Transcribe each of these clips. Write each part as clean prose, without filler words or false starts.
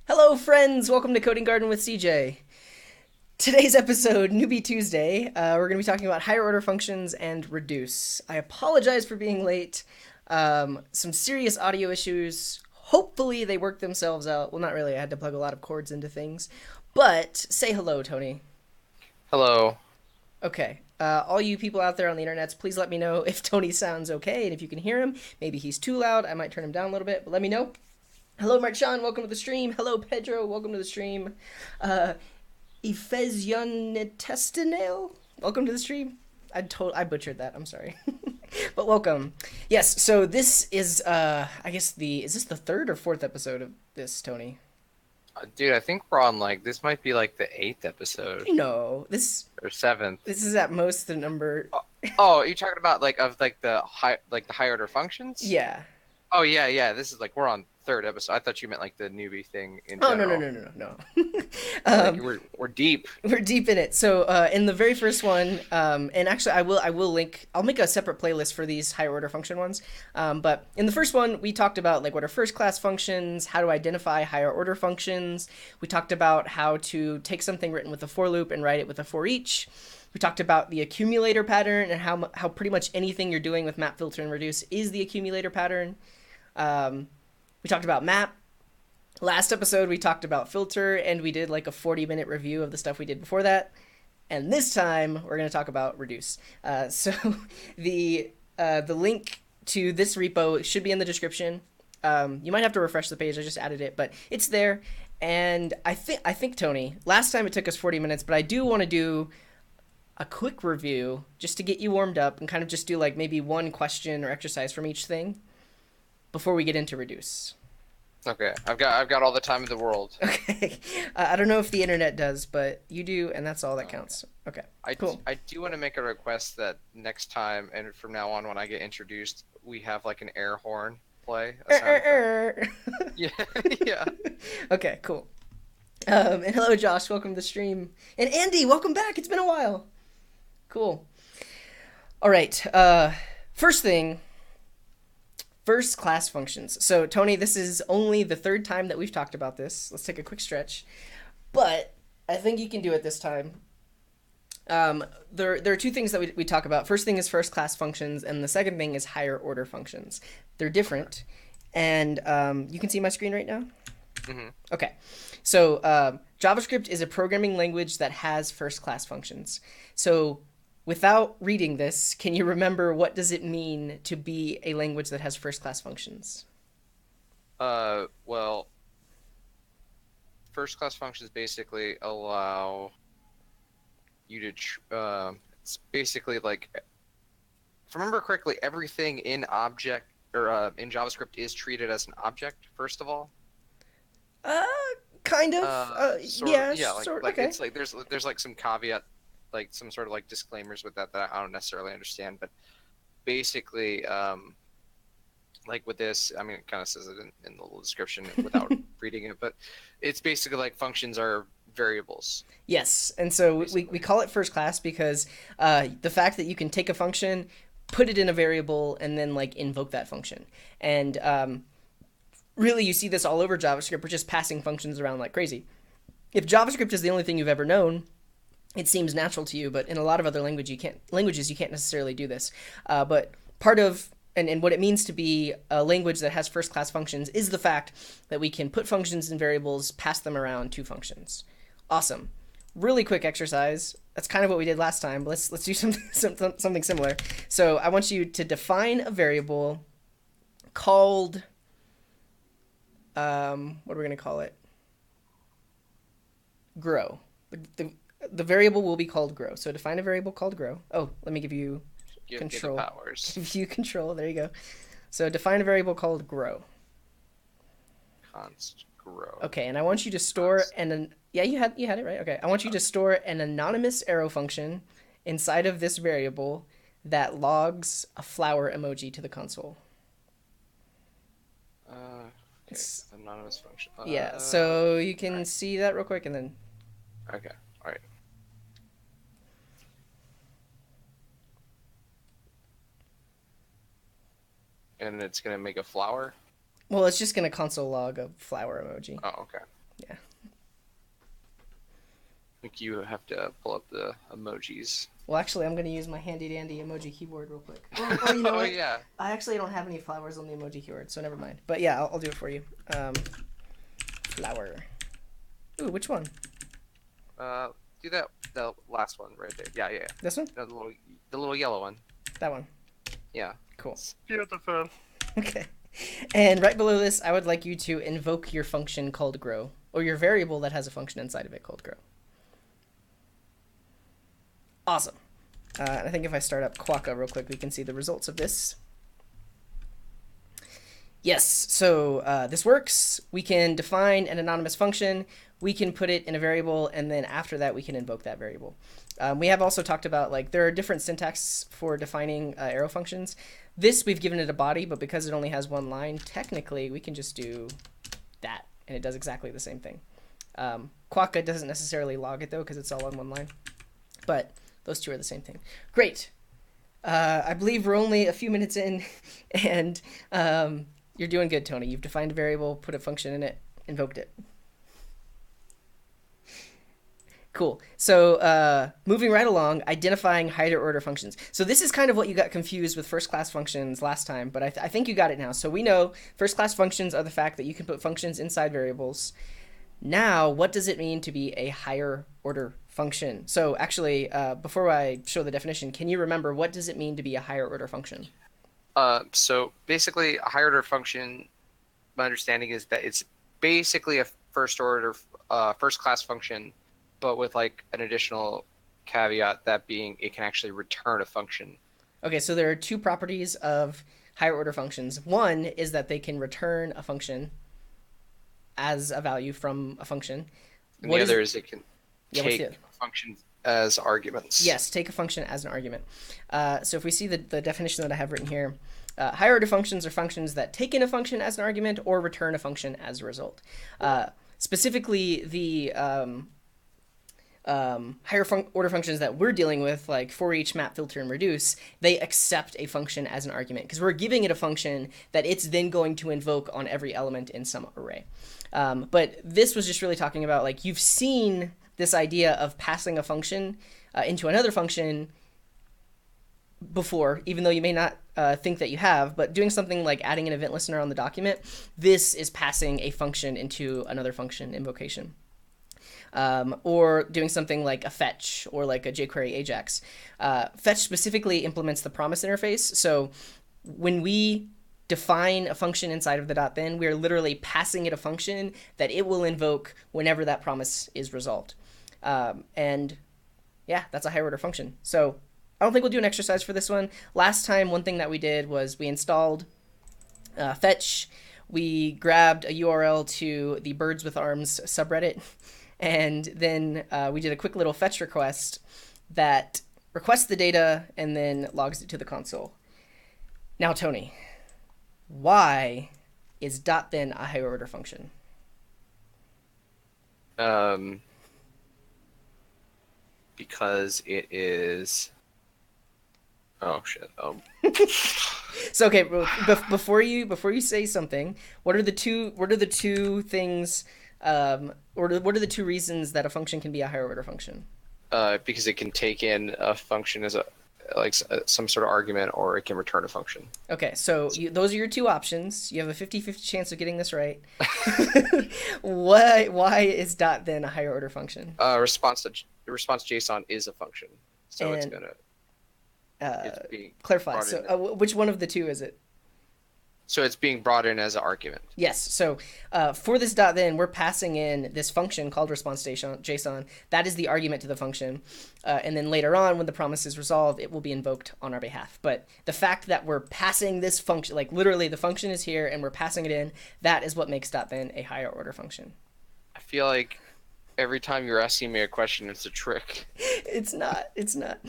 Hello, friends! Welcome to Coding Garden with CJ. Today's episode, Newby Tuesday, we're going to be talking about higher order functions and reduce. I apologize for being late. Some serious audio issues. Hopefully they work themselves out. Well, not really. I had to plug a lot of cords into things. But say hello, Tony. Hello. Okay. All you people out there on the internets, please let me know if Tony sounds okay and if you can hear him. Maybe he's too loud. I might turn him down a little bit, but let me know. Hello, Marchand. Welcome to the stream. Hello, Pedro. Welcome to the stream. Efesionetestinale. Welcome to the stream. I butchered that. I'm sorry. But welcome. Yes, so this is I guess is this the third or fourth episode of this, Tony? Dude, I think we're on this might be like the 8th episode. No, or 7th. This is at most the number. Oh, are you talking about the higher order functions? Yeah. Oh yeah. This is we're on 3rd episode. I thought you meant the newbie thing in Oh, general. no. We're deep. We're deep in it. So in the very first one, and actually I'll make a separate playlist for these higher order function ones. But in the first one, we talked about what are first class functions, how to identify higher order functions. We talked about how to take something written with a for loop and write it with a for each. We talked about the accumulator pattern and how pretty much anything you're doing with map, filter, and reduce is the accumulator pattern. We talked about map. Last episode, we talked about filter, and we did a 40-minute review of the stuff we did before that. And this time, we're going to talk about reduce. So the link to this repo should be in the description. You might have to refresh the page. I just added it, but it's there. And I think, Tony, last time it took us 40 minutes, but I do want to do a quick review just to get you warmed up and kind of just do maybe one question or exercise from each thing before we get into reduce. Okay, I've got all the time in the world. Okay, I don't know if the internet does, but you do, and that's all that counts. Okay, cool. I do want to make a request that next time and from now on when I get introduced, we have an air horn play. Yeah, yeah. Okay, cool. And hello, Josh. Welcome to the stream. And Andy, welcome back. It's been a while. Cool. All right. First thing. First class functions. So, Tony, this is only the 3rd time that we've talked about this. Let's take a quick stretch. But I think you can do it this time. There are 2 things that we talk about. First thing is first class functions, and the second thing is higher order functions. They're different. And you can see my screen right now? Mm-hmm. Okay. So JavaScript is a programming language that has first class functions. So without reading this, can you remember what does it mean to be a language that has first-class functions? Well, first-class functions basically allow you to, it's basically if I remember correctly, everything in object, or in JavaScript is treated as an object, first of all. Kind of. Yeah, okay. It's there's some caveat, some sort of disclaimers with that I don't necessarily understand, but basically with this, I mean, it kind of says it in the little description without reading it, but it's basically functions are variables. Yes, and so we call it first class because the fact that you can take a function, put it in a variable, and then invoke that function. And really you see this all over JavaScript. We're just passing functions around like crazy. If JavaScript is the only thing you've ever known, it seems natural to you, but in a lot of other languages you can't necessarily do this. But part of and what it means to be a language that has first-class functions is the fact that we can put functions in variables, pass them around to functions. Awesome. Really quick exercise. That's kind of what we did last time. Let's do something similar. So I want you to define a variable called what are we going to call it? Grow. The variable will be called grow. So define a variable called grow. Oh, let me give you control. Give the powers. Give you control. There you go. So define a variable called grow. Const grow. Okay, and I want you to store yeah, you had it right. Okay, I want you to store an anonymous arrow function inside of this variable that logs a flower emoji to the console. Okay, anonymous function. Yeah, so you All can right. see that real quick and then. Okay. All right. And it's gonna make a flower. Well, it's just gonna console log a flower emoji. Oh, okay. Yeah. Like you have to pull up the emojis. Well, actually, I'm gonna use my handy dandy emoji keyboard real quick. Or you know Oh what? yeah. I actually don't have any flowers on the emoji keyboard, so never mind. But yeah, I'll do it for you. Flower. Ooh, which one? Uh, do that. The last one right there. Yeah, yeah. This one? No, the little yellow one. That one. Yeah. Cool. It's beautiful. Okay. And right below this, I would like you to invoke your function called grow, or your variable that has a function inside of it called grow. Awesome. I think if I start up Quokka real quick, we can see the results of this. Yes, so this works. We can define an anonymous function. We can put it in a variable, and then after that, we can invoke that variable. We have also talked about, like, there are different syntax for defining arrow functions. This, we've given it a body, but because it only has one line, technically, we can just do that, and it does exactly the same thing. Quokka doesn't necessarily log it, though, because it's all on one line. But those two are the same thing. Great. I believe we're only a few minutes in, and you're doing good, Tony. You've defined a variable, put a function in it, invoked it. Cool. So moving right along, identifying higher order functions. So this is kind of what you got confused with first class functions last time, but I think you got it now. So we know first class functions are the fact that you can put functions inside variables. Now, what does it mean to be a higher order function? So actually, before I show the definition, can you remember what does it mean to be a higher order function? So basically, a higher order function, my understanding is that it's basically a first class function, but with like an additional caveat, that being it can actually return a function. Okay, so there are two properties of higher order functions. One is that they can return a function as a value from a function. And the other is it can Yeah, take a function as arguments. Yes, take a function as an argument. So if we see the definition that I have written here, higher order functions are functions that take in a function as an argument or return a function as a result. Specifically, the higher order functions that we're dealing with, like for each, map, filter, and reduce, they accept a function as an argument because we're giving it a function that it's then going to invoke on every element in some array. But this was just really talking about, like, you've seen this idea of passing a function into another function before, even though you may not think that you have, but doing something like adding an event listener on the document, this is passing a function into another function invocation. Or doing something like a fetch or like a jQuery Ajax. Fetch specifically implements the promise interface. So when we define a function inside of the .then, we're literally passing it a function that it will invoke whenever that promise is resolved. And yeah, that's a higher order function. So I don't think we'll do an exercise for this one. Last time, one thing that we did was we installed fetch. We grabbed a URL to the Birds with Arms subreddit. And then we did a quick little fetch request that requests the data and then logs it to the console. Now, Tony, why is .then a higher order function? Because it is. Oh shit. So okay, before you say something, what are the two things? Or what are the two reasons that a function can be a higher order function? Because it can take in a function as some sort of argument, or it can return a function. Okay, so those are your two options. You have a 50-50 chance of getting this right. Why is .then a higher order function? Response JSON is a function, so it's gonna clarify. So which one of the two is it? So it's being brought in as an argument. Yes. So for this .then, we're passing in this function called response JSON. That is the argument to the function. And then later on, when the promise is resolved, it will be invoked on our behalf. But the fact that we're passing this function, like literally the function is here and we're passing it in, that is what makes .then a higher order function. I feel like every time you're asking me a question, it's a trick. It's not. It's not.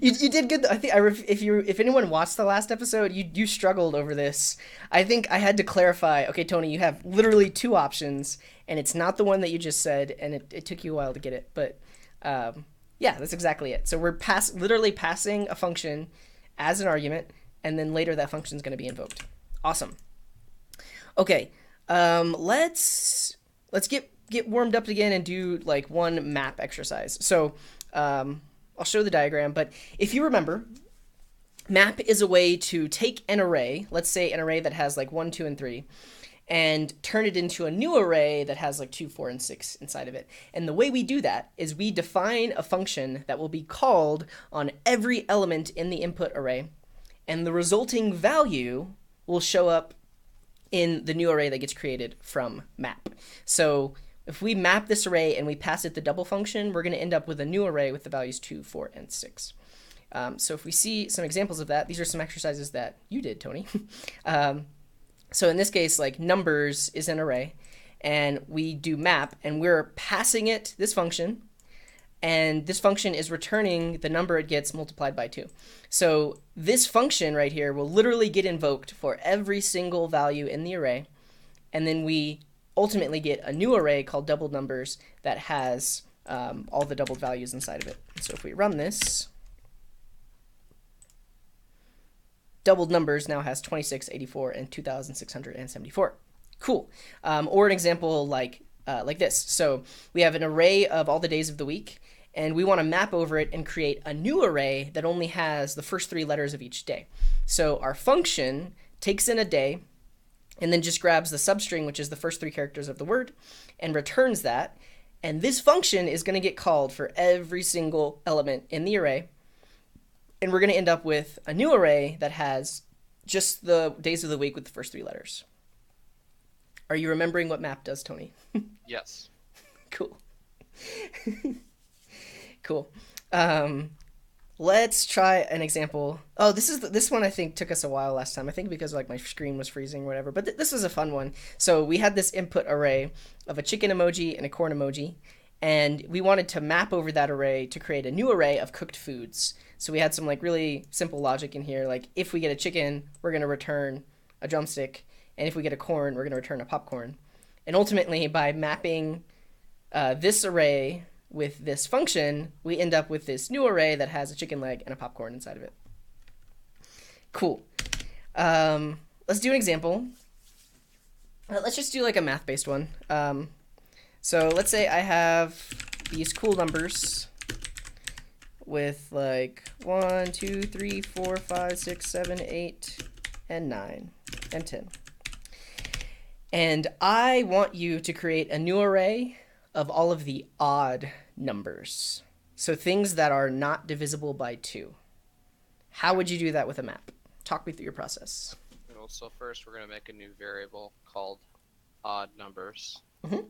You did good. I think if anyone watched the last episode, you struggled over this. I think I had to clarify. Okay, Tony, you have literally two options, and it's not the one that you just said, and it took you a while to get it. But yeah, that's exactly it. So we're literally passing a function as an argument, and then later that function is going to be invoked. Awesome. Okay, let's get warmed up again and do like one map exercise. So I'll show the diagram, but if you remember, map is a way to take an array, let's say an array that has like 1, 2, and 3, and turn it into a new array that has like 2, 4, and 6 inside of it. And the way we do that is we define a function that will be called on every element in the input array, and the resulting value will show up in the new array that gets created from map. So if we map this array and we pass it the double function, we're going to end up with a new array with the values 2, 4, and 6. So if we see some examples of that, these are some exercises that you did, Tony. So in this case, like numbers is an array, and we do map, and we're passing it this function, and this function is returning the number it gets multiplied by 2. So this function right here will literally get invoked for every single value in the array, and then we ultimately get a new array called doubled numbers that has all the doubled values inside of it. So if we run this, doubled numbers now has 26, 84, and 2,674. Cool. Or an example like this. So we have an array of all the days of the week, and we want to map over it and create a new array that only has the first 3 letters of each day. So our function takes in a day, and then just grabs the substring, which is the first 3 characters of the word, and returns that. And this function is going to get called for every single element in the array. And we're going to end up with a new array that has just the days of the week with the first 3 letters. Are you remembering what map does, Tony? Yes. Cool. Cool. Let's try an example. Oh, this one I think took us a while last time. I think because like my screen was freezing or whatever. But this was a fun one. So we had this input array of a chicken emoji and a corn emoji, and we wanted to map over that array to create a new array of cooked foods. So we had some like really simple logic in here. Like if we get a chicken, we're going to return a drumstick, and if we get a corn, we're going to return a popcorn. And ultimately, by mapping this array with this function, we end up with this new array that has a chicken leg and a popcorn inside of it. Cool. Let's do an example. Let's just do like a math-based one. So let's say I have these cool numbers with like 1, 2, 3, 4, 5, 6, 7, 8, and 9, and 10. And I want you to create a new array of all of the odd numbers. So things that are not divisible by 2. How would you do that with a map? Talk me through your process. Well, so first we're going to make a new variable called odd numbers. Mm-hmm.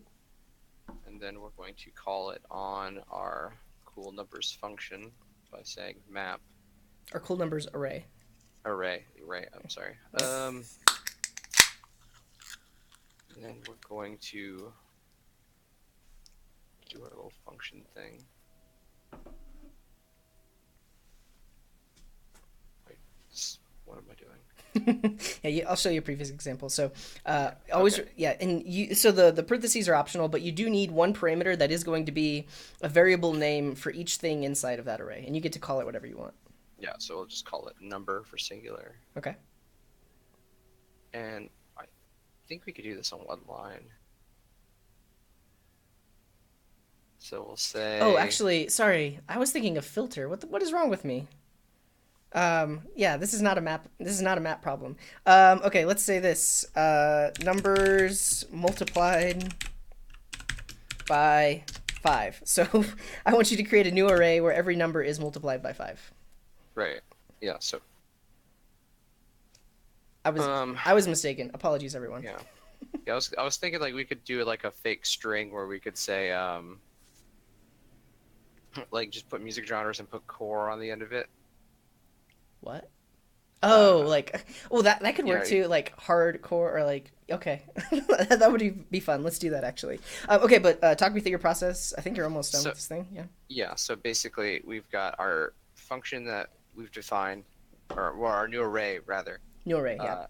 And then we're going to call it on our cool numbers function by saying map. Our cool numbers array. Array, I'm sorry. And then we're going to do our little function thing. Wait, what am I doing? Yeah, I'll show you a previous example. So always, okay. Yeah, and so the parentheses are optional, but you do need one parameter that is going to be a variable name for each thing inside of that array, and you get to call it whatever you want. Yeah, so we'll just call it number for singular. Okay. And I think we could do this on one line. So we'll say... Oh, actually, sorry. I was thinking of filter. What is wrong with me? Yeah, this is not a map. This is not a map problem. Okay, let's say this. Numbers multiplied by 5. So I want you to create a new array where every number is multiplied by 5. Right. Yeah, so... I was mistaken. Apologies, everyone. Yeah. Yeah, I was thinking like we could do like a fake string where we could say like just put music genres and put core on the end of it. What? Oh, like, well, that could work Yeah, too, like hardcore or like, okay, that would be fun. Let's do that actually. Okay, but talk me through your process. I think you're almost done so with this thing. Yeah. yeah, so basically we've got our function that we've defined, or well, our new array rather, New array. Yeah. uh,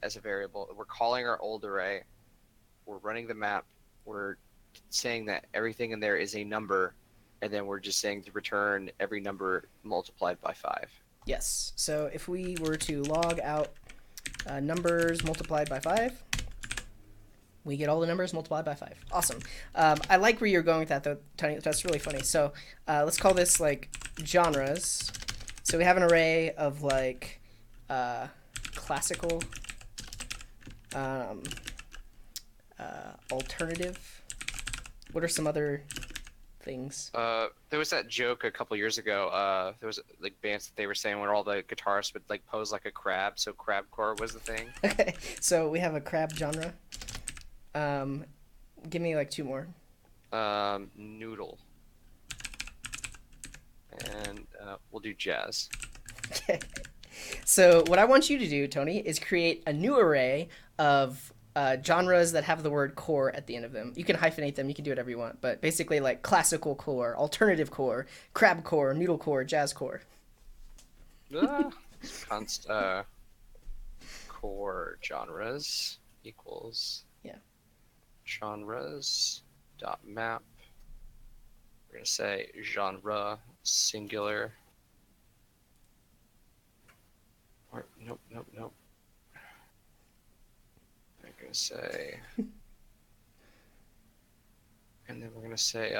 as a variable. We're calling our old array. We're running the map. We're saying that everything in there is a number, and then we're just saying to return every number multiplied by 5. Yes. So if we were to log out numbers multiplied by 5, we get all the numbers multiplied by 5. Awesome. I like where you're going with that, though, Tony. That's really funny. So let's call this like genres. So we have an array of like classical, um, alternative. What are some other things? There was that joke a couple years ago. There was like bands that they were saying where all the guitarists would like pose like a crab, so crabcore was the thing. Okay, so we have a crab genre. Give me like two more. Noodle, and we'll do jazz. Okay. So what I want you to do, Tony, is create a new array of genres that have the word core at the end of them. You can hyphenate them. You can do whatever you want. But basically, like classical core, alternative core, crab core, noodle core, jazz core. Ah, const core genres equals Yeah. genres dot map. We're gonna say genre singular. Or nope. I'm gonna say, and then we're gonna say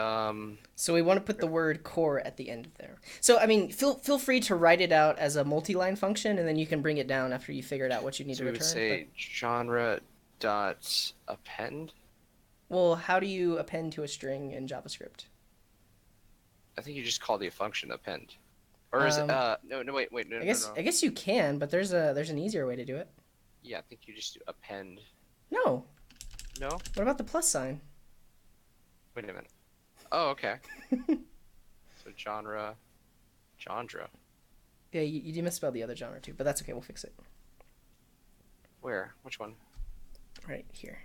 So we want to put the word core at the end of there. So I mean, feel free to write it out as a multi-line function, and then you can bring it down after you figured out what you need so to we would return. say genre dot append. Well, how do you append to a string in JavaScript? I think you just call the function append. Or is it Um, no wait no I no guess no. I guess you can, but there's an easier way to do it. Yeah, I think you just do append. No. No? What about the plus sign? Wait a minute. Oh, okay. So genre. Yeah, you misspelled the other genre too, but that's okay. We'll fix it Where? Which one? right here.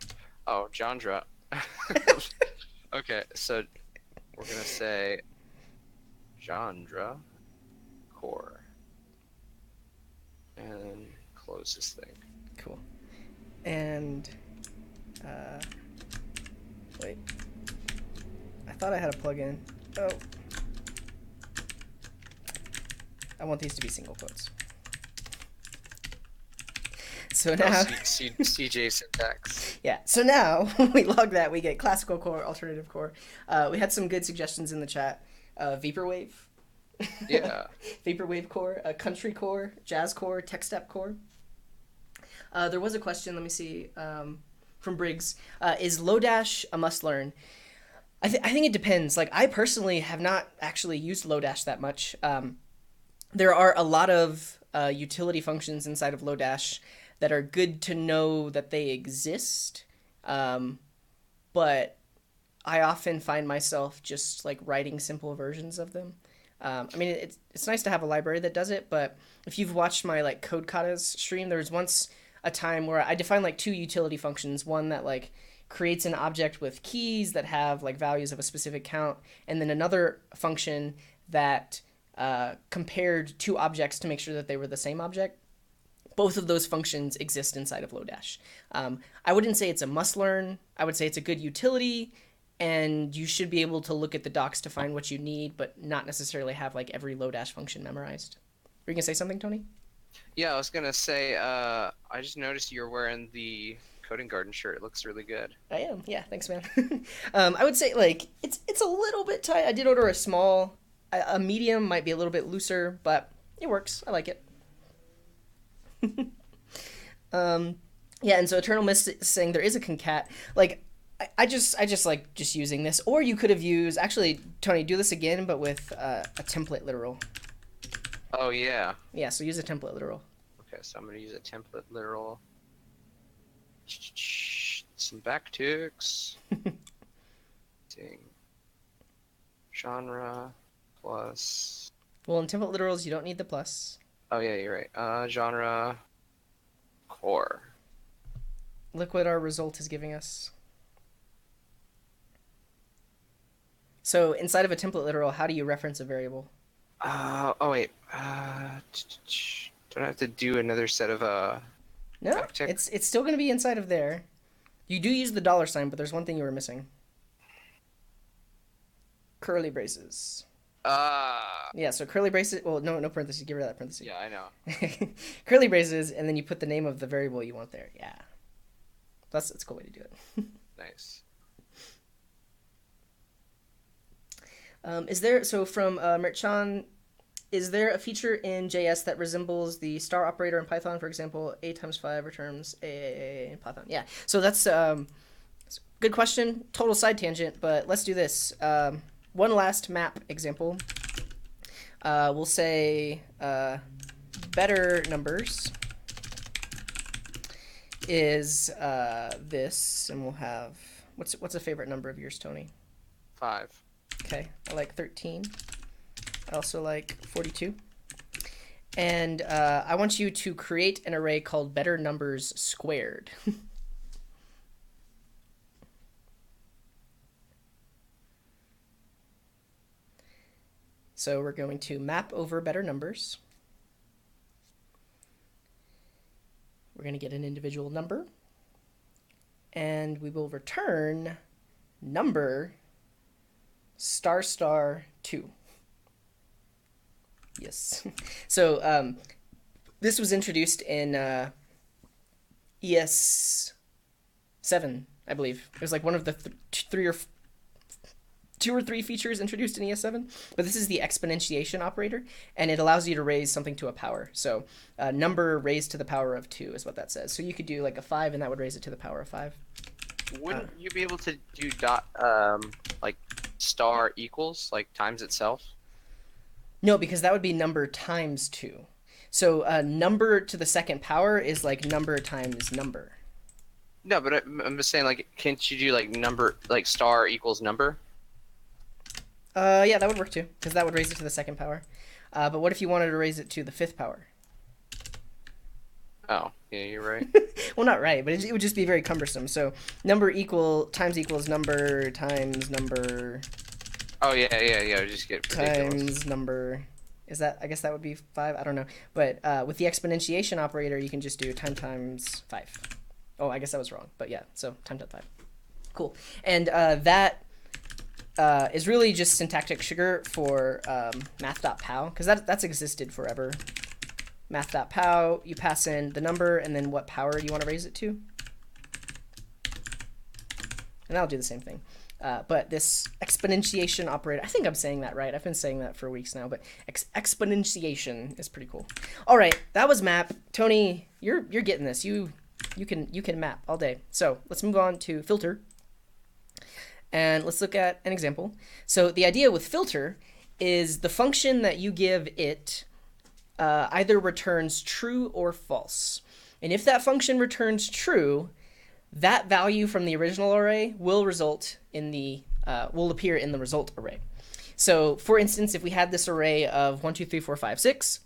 Oh, genre. Okay, so we're gonna say genre core and close this thing. Cool. And uh, wait, I thought I had a plugin. Oh, I want these to be single quotes. So now, CJ syntax. yeah. So now when we log that, we get classical core, alternative core. We had some good suggestions in the chat. Vaporwave. Yeah. Vaporwave core, country core, jazz core, tech step core. There was a question. Let me see. From Briggs, is Lodash a must learn? I think it depends. Like I personally have not actually used Lodash that much. There are a lot of utility functions inside of Lodash that are good to know that they exist, but I often find myself just like writing simple versions of them. I mean, it's nice to have a library that does it, but if you've watched my like Code Katas stream, there was once a time where I defined like two utility functions, one that like creates an object with keys that have like values of a specific count, and then another function that compared two objects to make sure that they were the same object. Both of those functions exist inside of Lodash. I wouldn't say it's a must learn. I would say it's a good utility, and you should be able to look at the docs to find what you need, but not necessarily have like every Lodash function memorized. Were you gonna say something, Tony? Yeah, I was gonna say, I just noticed you're wearing the Coding Garden shirt. It looks really good. I am. Yeah, thanks, man. I would say like it's a little bit tight. I did order a small. A medium might be a little bit looser, but it works. I like it. Yeah, and so Eternal Mist is saying there is a concat. Like, I just like just using this, or you could have used actually, Tony, do this again, but with a template literal. Oh yeah. Yeah, so use a template literal. Okay, so I'm gonna use a template literal. Some backticks. Genre plus. Well, in template literals, you don't need the plus. Oh yeah, you're right. Genre core. Look what our result is giving us. So inside of a template literal, how do you reference a variable? Oh wait. Do I have to do another set of No, backtick? it's still going to be inside of there. You do use the dollar sign, but there's one thing you were missing. Curly braces. Uh, Yeah, so curly braces. Well, no parentheses. Get rid of that parentheses. yeah, I know. Curly braces, and then you put the name of the variable you want there. Yeah, that's a cool way to do it. Nice. Is there so from Merchan? Is there a feature in JS that resembles the star operator in Python? For example, a times 5 returns a in Python. Yeah. So that's good question. Total side tangent, but let's do this. One last map example. We'll say better numbers is this, and we'll have what's a favorite number of yours, Tony? 5. Okay, I like 13. I also like 42. And I want you to create an array called better numbers squared. So we're going to map over better numbers. We're going to get an individual number. And we will return number star star 2. Yes. So this was introduced in ES 7, I believe. It was like one of the two or three features introduced in ES7. But this is the exponentiation operator, and it allows you to raise something to a power. So number raised to the power of 2 is what that says. So you could do like a 5, and that would raise it to the power of 5. Wouldn't you be able to do dot like star equals like times itself? No, because that would be number times 2. So number to the second power is like number times number. No, but I'm just saying, like, can't you do like number, like star equals number? Yeah, that would work too, because that would raise it to the second power. But what if you wanted to raise it to the 5th power? Oh, yeah, you're right. Well, not right, but it would just be very cumbersome. So number equals number times number Oh yeah. Just get ridiculous. times number. Is that? I guess that would be 5. I don't know. But with the exponentiation operator, you can just do time times 5. Oh, I guess that was wrong. But yeah, so time times 5. Cool. And that is really just syntactic sugar for math.pow, because that's existed forever. Math.pow, you pass in the number and then what power you want to raise it to. And that'll do the same thing. But this exponentiation operator, I think I'm saying that right. I've been saying that for weeks now, but exponentiation is pretty cool. All right, that was map. Tony, you're getting this. You can map all day. So let's move on to filter. And let's look at an example. So the idea with filter is the function that you give it either returns true or false. And if that function returns true, that value from the original array will result in the will appear in the result array. So for instance, if we had this array of 1, 2, 3, 4, 5, 6,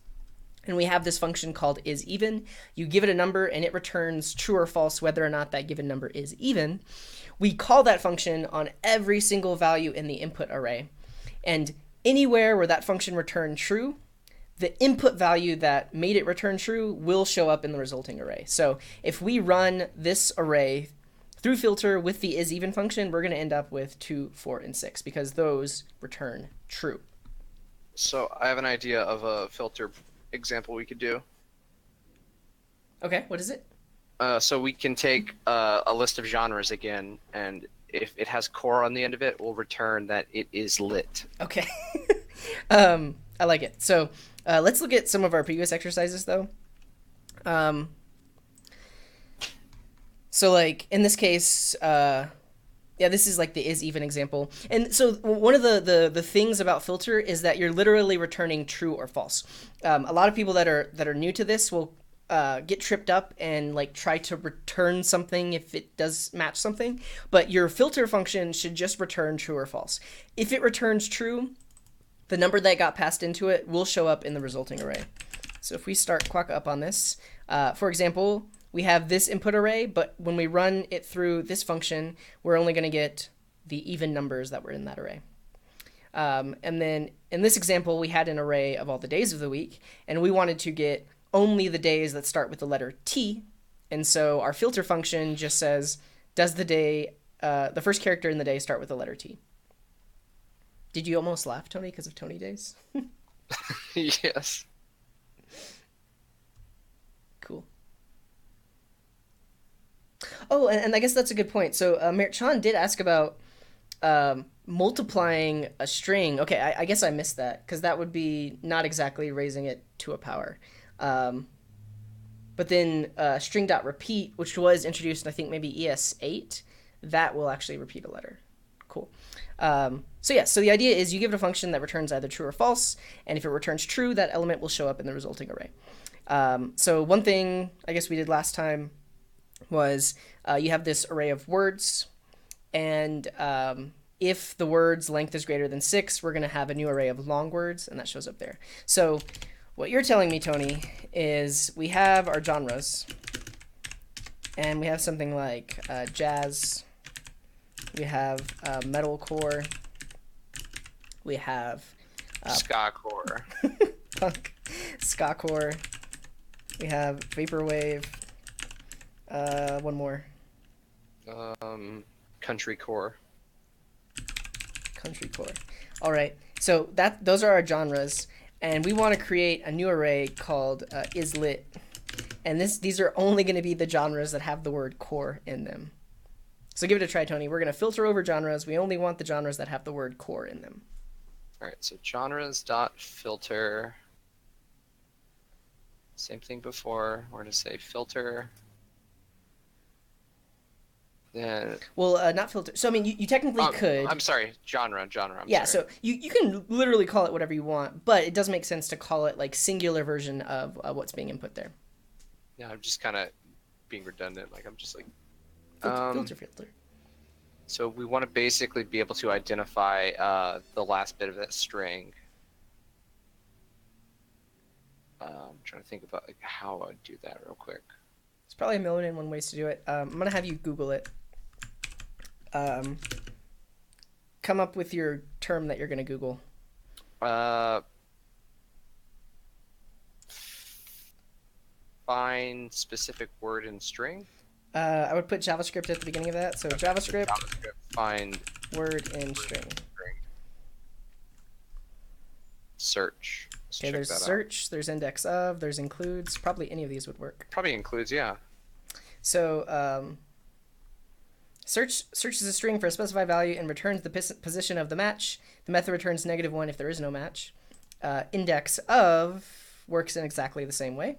and we have this function called isEven, you give it a number and it returns true or false whether or not that given number is even. We call that function on every single value in the input array. And anywhere where that function returned true, the input value that made it return true will show up in the resulting array. So if we run this array through filter with the isEven function, we're going to end up with 2, 4, and 6 because those return true. So I have an idea of a filter example we could do. Okay, what is it? So we can take a list of genres again, and if it has core on the end of it, we'll return that it is lit. Okay. I like it. So let's look at some of our previous exercises, though. So, like, in this case, yeah, this is like the isEven example. And so one of the things about filter is that you're literally returning true or false. A lot of people that are new to this will get tripped up and like try to return something if it does match something. But your filter function should just return true or false. If it returns true, the number that got passed into it will show up in the resulting array. So if we start Quokka up on this, for example, we have this input array, but when we run it through this function, we're only going to get the even numbers that were in that array. And then in this example, we had an array of all the days of the week, and we wanted to get only the days that start with the letter T. And so our filter function just says, does the day, the first character in the day start with the letter T? Did you almost laugh, Tony, because of Tony days? Yes. Cool. Oh, and I guess that's a good point. So Merit Chan did ask about multiplying a string. Okay, I guess I missed that, because that would be not exactly raising it to a power. But then string.repeat, which was introduced in, I think, maybe ES8, that will actually repeat a letter. Cool. So the idea is you give it a function that returns either true or false, and if it returns true, that element will show up in the resulting array. So one thing I guess we did last time was you have this array of words, and if the word's length is greater than 6, we're going to have a new array of long words, and that shows up there. So what you're telling me, Tony, is we have our genres, and we have something like jazz, we have metalcore, we have ska-core, punk, ska-core, we have vaporwave, one more. country core. Country core. All right. So those are our genres, and we want to create a new array called isLit, and these are only going to be the genres that have the word core in them. So give it a try, Tony. We're going to filter over genres. We only want the genres that have the word core in them. All right. So genres.filter. Same thing before. We're going to say filter. Then. Well, not filter. So I mean, you technically could. I'm sorry, genre. I'm yeah. sorry. So you can literally call it whatever you want, but it does make sense to call it like singular version of what's being input there. Yeah, I'm just kind of being redundant. Like I'm just like. Filter. So we want to basically be able to identify the last bit of that string. I'm trying to think about like how I'd do that real quick. There's probably a million and one ways to do it. I'm gonna have you Google it. Come up with your term that you're gonna Google. Find specific word in string. I would put JavaScript at the beginning of that. So JavaScript find word in string. Search. Okay, there's search, there's index of, there's includes. Probably any of these would work. Probably includes, yeah. So search searches a string for a specified value and returns the position of the match. The method returns -1 if there is no match. Index of works in exactly the same way.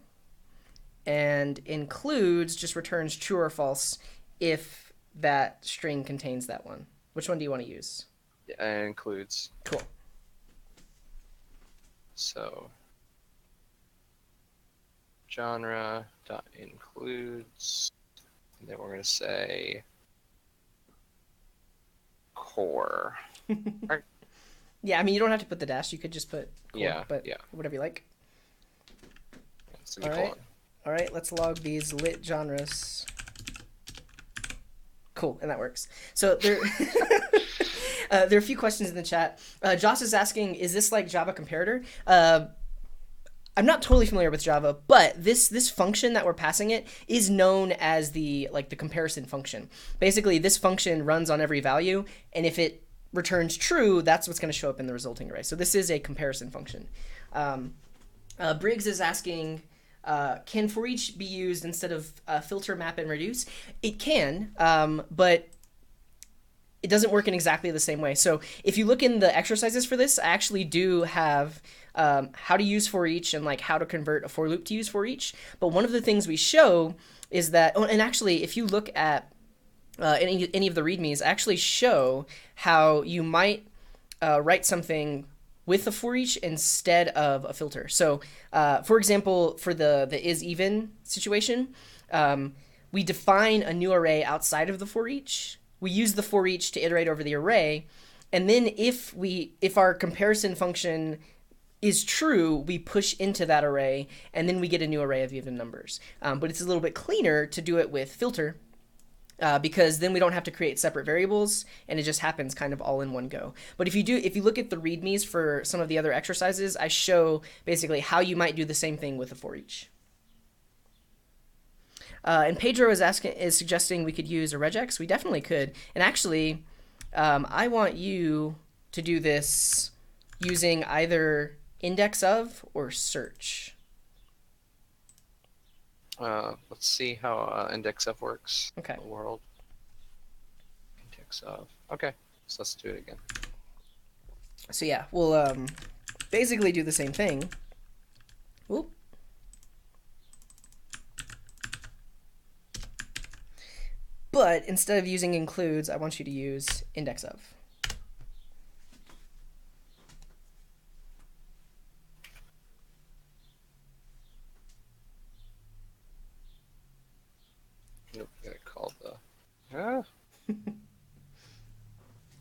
And includes just returns true or false if that string contains that one. Which one do you want to use? Yeah, includes. Cool. So genre.includes, and then we're going to say core. Right. Yeah, I mean, you don't have to put the dash. You could just put core, but whatever you like. All right, let's log these lit genres. Cool, and that works. So there, there are a few questions in the chat. Joss is asking, is this like Java comparator? I'm not totally familiar with Java, but this function that we're passing it is known as the comparison function. Basically, this function runs on every value, and if it returns true, that's what's going to show up in the resulting array. So this is a comparison function. Briggs is asking, can for each be used instead of filter, map, and reduce? It can, but it doesn't work in exactly the same way. So if you look in the exercises for this, I actually do have how to use for each and like how to convert a for loop to use for each. But one of the things we show is that, and actually if you look at any of the readmes, actually show how you might write something with a for each instead of a filter. So for example, for the is even situation, we define a new array outside of the for each. We use the for each to iterate over the array, and then if our comparison function is true, we push into that array, and then we get a new array of even numbers. But it's a little bit cleaner to do it with filter, because then we don't have to create separate variables, and it just happens kind of all in one go. But if you look at the readmes for some of the other exercises, I show basically how you might do the same thing with a for each. And Pedro is suggesting we could use a regex. We definitely could. And actually, I want you to do this using either index of or search. Let's see how index of works. Okay. The world. Index of. Okay, so let's do it again. So yeah, we'll basically do the same thing. Oop. But instead of using includes, I want you to use index of. Nope, got it called the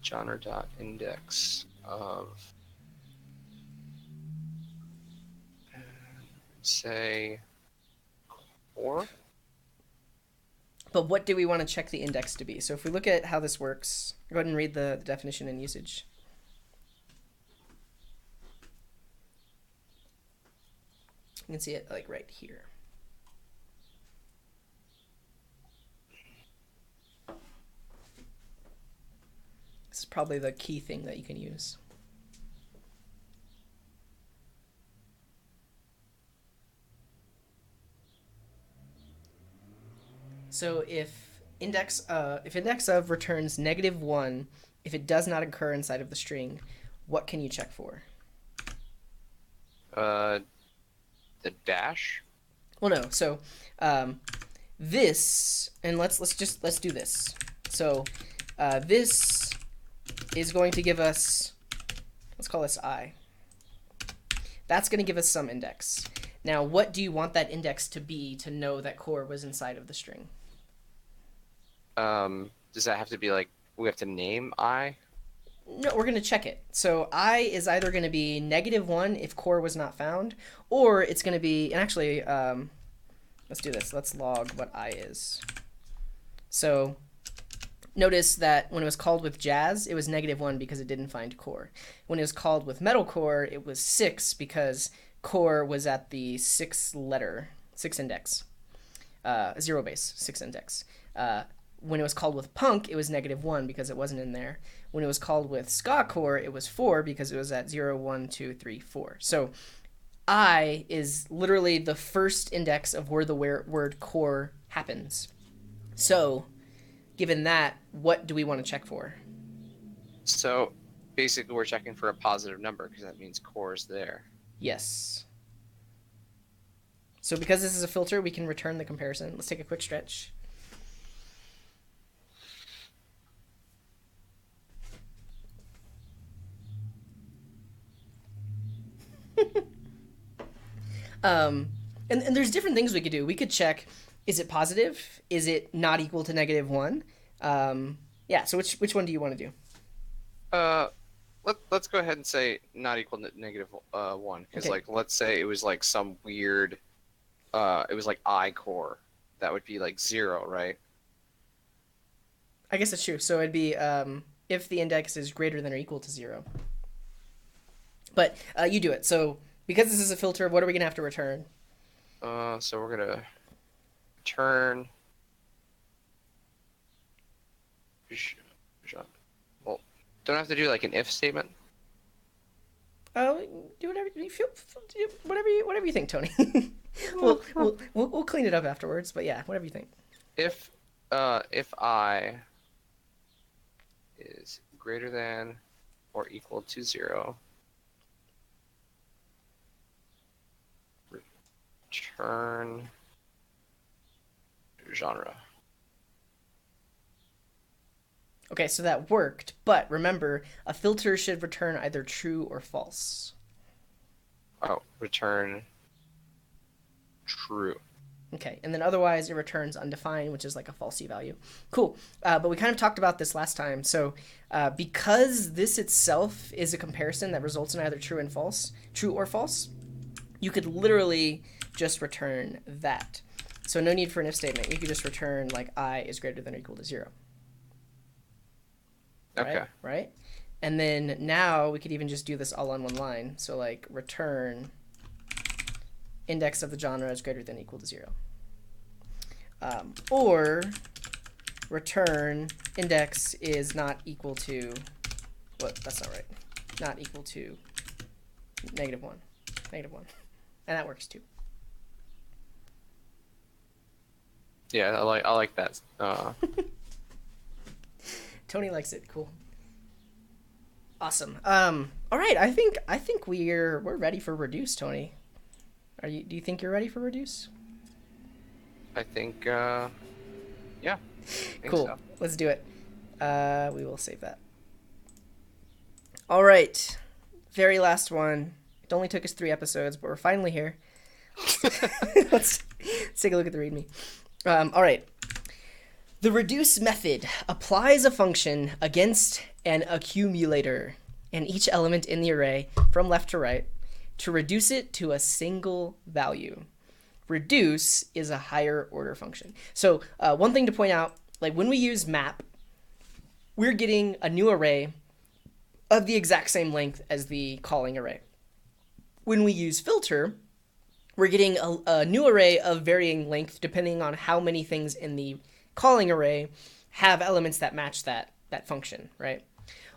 genre.index of, say, core. But what do we want to check the index to be? So if we look at how this works, go ahead and read the definition and usage. You can see it like right here. This is probably the key thing that you can use. So if index of returns -1, if it does not occur inside of the string, what can you check for? The dash. Well, no. So this, and let's do this. So this is going to give us, let's call this I. That's going to give us some index. Now, what do you want that index to be to know that core was inside of the string? Does that have to be like, we have to name I? No, we're going to check it. So I is either going to be -1 if core was not found, or it's going to be, and actually, let's do this. Let's log what I is. So notice that when it was called with jazz, it was -1 because it didn't find core. When it was called with metalcore, it was 6 because core was at the 6 index, 0 base, 6 index. When it was called with punk, it was -1 because it wasn't in there. When it was called with ska core, it was 4 because it was at 0, 1, 2, 3, 4. So I is literally the first index of where the word core happens. So given that, what do we want to check for? So basically we're checking for a positive number because that means core is there. Yes. So because this is a filter, we can return the comparison. Let's take a quick stretch. And there's different things we could do. We could check, is it positive? Is it not equal to -1? Yeah, so which one do you want to do? Let's go ahead and say not equal to -1, because Okay. like, let's say it was like some weird, it was like I core. That would be like 0, right? I guess that's true. So it'd be if the index is greater than or equal to 0. But you do it. So because this is a filter, what are we going to have to return? So we're gonna return. Well, don't I have to do like an if statement? Do whatever you feel, whatever you think, Tony. we'll clean it up afterwards. But yeah, whatever you think. If I is greater than or equal to 0, return genre. Okay, so that worked, but remember, a filter should return either true or false. Oh, return true. Okay, and then otherwise it returns undefined, which is like a falsy value. Cool, but we kind of talked about this last time. So because this itself is a comparison that results in either true or false, you could literally just return that. So no need for an if statement. You could just return like I is greater than or equal to 0. Okay. Right? And then now we could even just do this all on one line. So like return index of the genre is greater than or equal to 0. Or return index is not equal to, what, that's not right. Not equal to -1. -1. And that works too. Yeah, I like that. Tony likes it. Cool. Awesome. All right. I think we're ready for reduce, Tony. Do you think you're ready for reduce? I think, yeah. I think Cool. so. Let's do it. We will save that. All right. Very last one. It only took us 3 episodes, but we're finally here. Let's take a look at the README. All right. The reduce method applies a function against an accumulator and each element in the array from left to right to reduce it to a single value. Reduce is a higher order function. So one thing to point out, like when we use map, we're getting a new array of the exact same length as the calling array. When we use filter, we're getting a new array of varying length depending on how many things in the calling array have elements that match that function, right?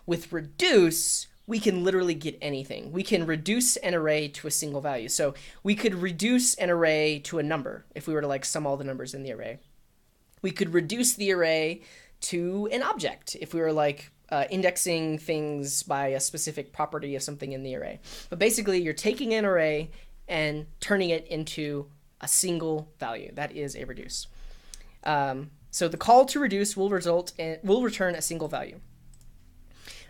With reduce, we can literally get anything. We can reduce an array to a single value. So we could reduce an array to a number if we were to like sum all the numbers in the array. We could reduce the array to an object if we were like indexing things by a specific property of something in the array. But basically, you're taking an array and turning it into a single value. That is a reduce. So the call to reduce will return a single value.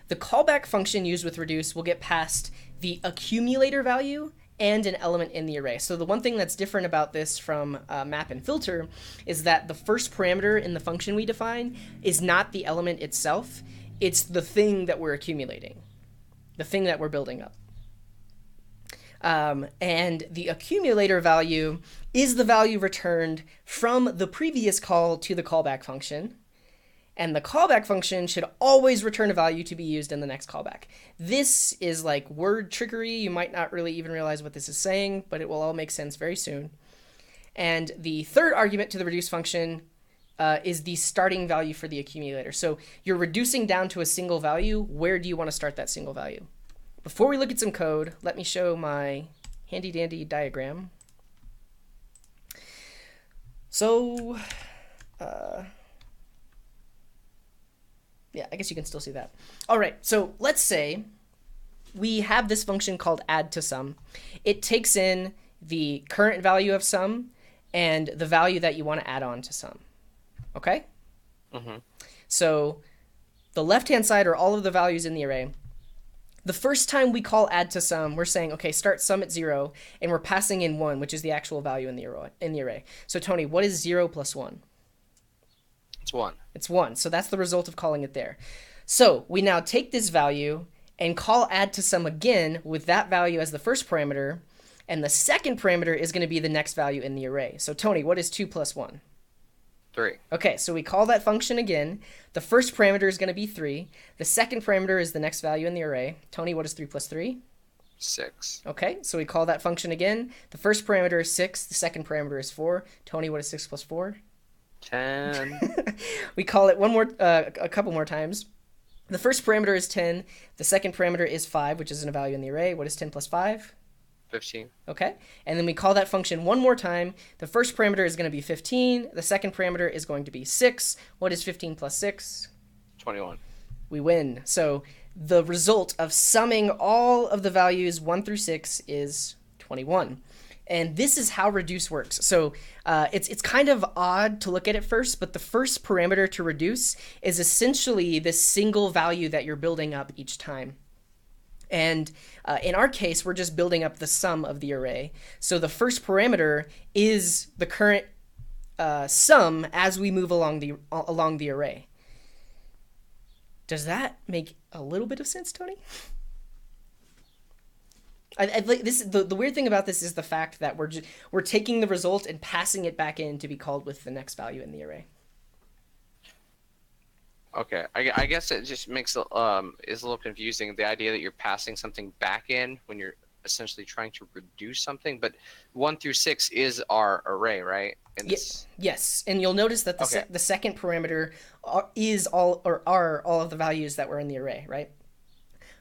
The callback function used with reduce will get past the accumulator value and an element in the array. So the one thing that's different about this from map and filter is that the first parameter in the function we define is not the element itself. It's the thing that we're accumulating, the thing that we're building up. And the accumulator value is the value returned from the previous call to the callback function. And the callback function should always return a value to be used in the next callback. This is like word trickery. You might not really even realize what this is saying, but it will all make sense very soon. And the third argument to the reduce function is the starting value for the accumulator. So you're reducing down to a single value. Where do you want to start that single value? Before we look at some code, let me show my handy dandy diagram. So, yeah, I guess you can still see that. All right, so let's say we have this function called add to sum. It takes in the current value of sum and the value that you want to add on to sum. Okay? Mm-hmm. So the left-hand side are all of the values in the array. The first time we call add to sum, we're saying, okay, start sum at 0, and we're passing in 1, which is the actual value in the array. So Tony, what is 0 plus 1? It's 1. It's 1. So that's the result of calling it there. So we now take this value and call add to sum again with that value as the first parameter, and the second parameter is going to be the next value in the array. So Tony, what is 2 plus 1? 3. Okay, so we call that function again. The first parameter is going to be 3. The second parameter is the next value in the array. Tony, what is 3 plus 3? 6. Okay, so we call that function again. The first parameter is 6. The second parameter is 4. Tony, what is 6 plus 4? 10. We call it a couple more times. The first parameter is 10. The second parameter is 5, which isn't a value in the array. What is 10 plus 5? 15. Okay, and then we call that function one more time. The first parameter is going to be 15. The second parameter is going to be 6. What is 15 plus 6? 21. We win. So the result of summing all of the values 1 through 6 is 21. And this is how reduce works. So it's kind of odd to look at it first, but the first parameter to reduce is essentially this single value that you're building up each time. And in our case, we're just building up the sum of the array. So the first parameter is the current sum as we move along the array. Does that make a little bit of sense, Tony? I this the weird thing about this is the fact that we're taking the result and passing it back in to be called with the next value in the array. Okay, I guess it just makes is a little confusing. The idea that you're passing something back in when you're essentially trying to reduce something, but 1 through 6 is our array, right? And Yes, and you'll notice that the second parameter are all of the values that were in the array, right?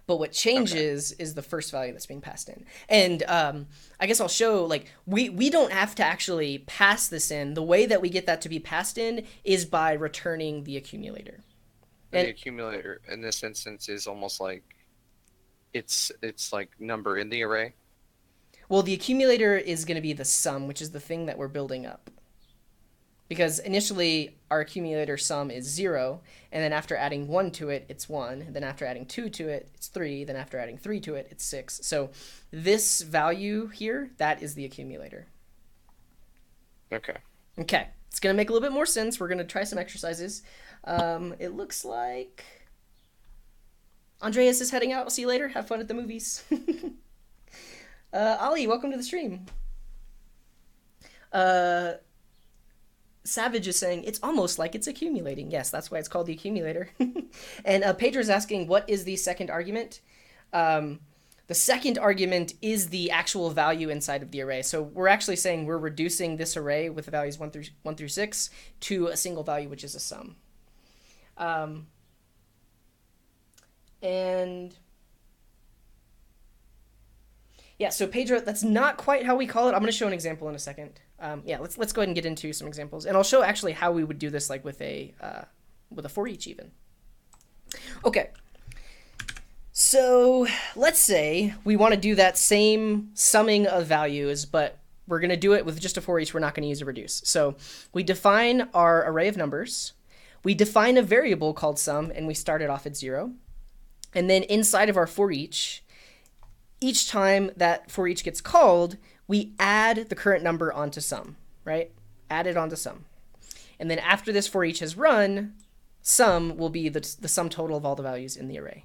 But what changes is the first value that's being passed in. And I guess I'll show, like, we don't have to actually pass this in. The way that we get that to be passed in is by returning the accumulator. The accumulator in this instance is almost like it's like number in the array. Well, the accumulator is going to be the sum, which is the thing that we're building up. Because initially our accumulator sum is 0, and then after adding 1 to it, it's 1. Then after adding 2 to it, it's 3. Then after adding 3 to it, it's 6. So this value here, that is the accumulator. Okay. Okay. It's going to make a little bit more sense. We're going to try some exercises. It looks like Andreas is heading out. I'll see you later. Have fun at the movies. Ali, welcome to the stream. Savage is saying, it's almost like it's accumulating. Yes, that's why it's called the accumulator. And Pedro's asking, what is the second argument? The second argument is the actual value inside of the array. So we're actually saying we're reducing this array with the values 1 through 6 to a single value, which is a sum. And yeah, so Pedro, that's not quite how we call it. I'm going to show an example in a second. Yeah, let's go ahead and get into some examples, and I'll show actually how we would do this, like with a for each even. Okay. So let's say we want to do that same summing of values, but we're going to do it with just a for each. We're not going to use a reduce. So we define our array of numbers. We define a variable called sum, and we start it off at 0. And then inside of our for each time that for each gets called, we add the current number onto sum, right? Add it onto sum. And then after this for each has run, sum will be the sum total of all the values in the array.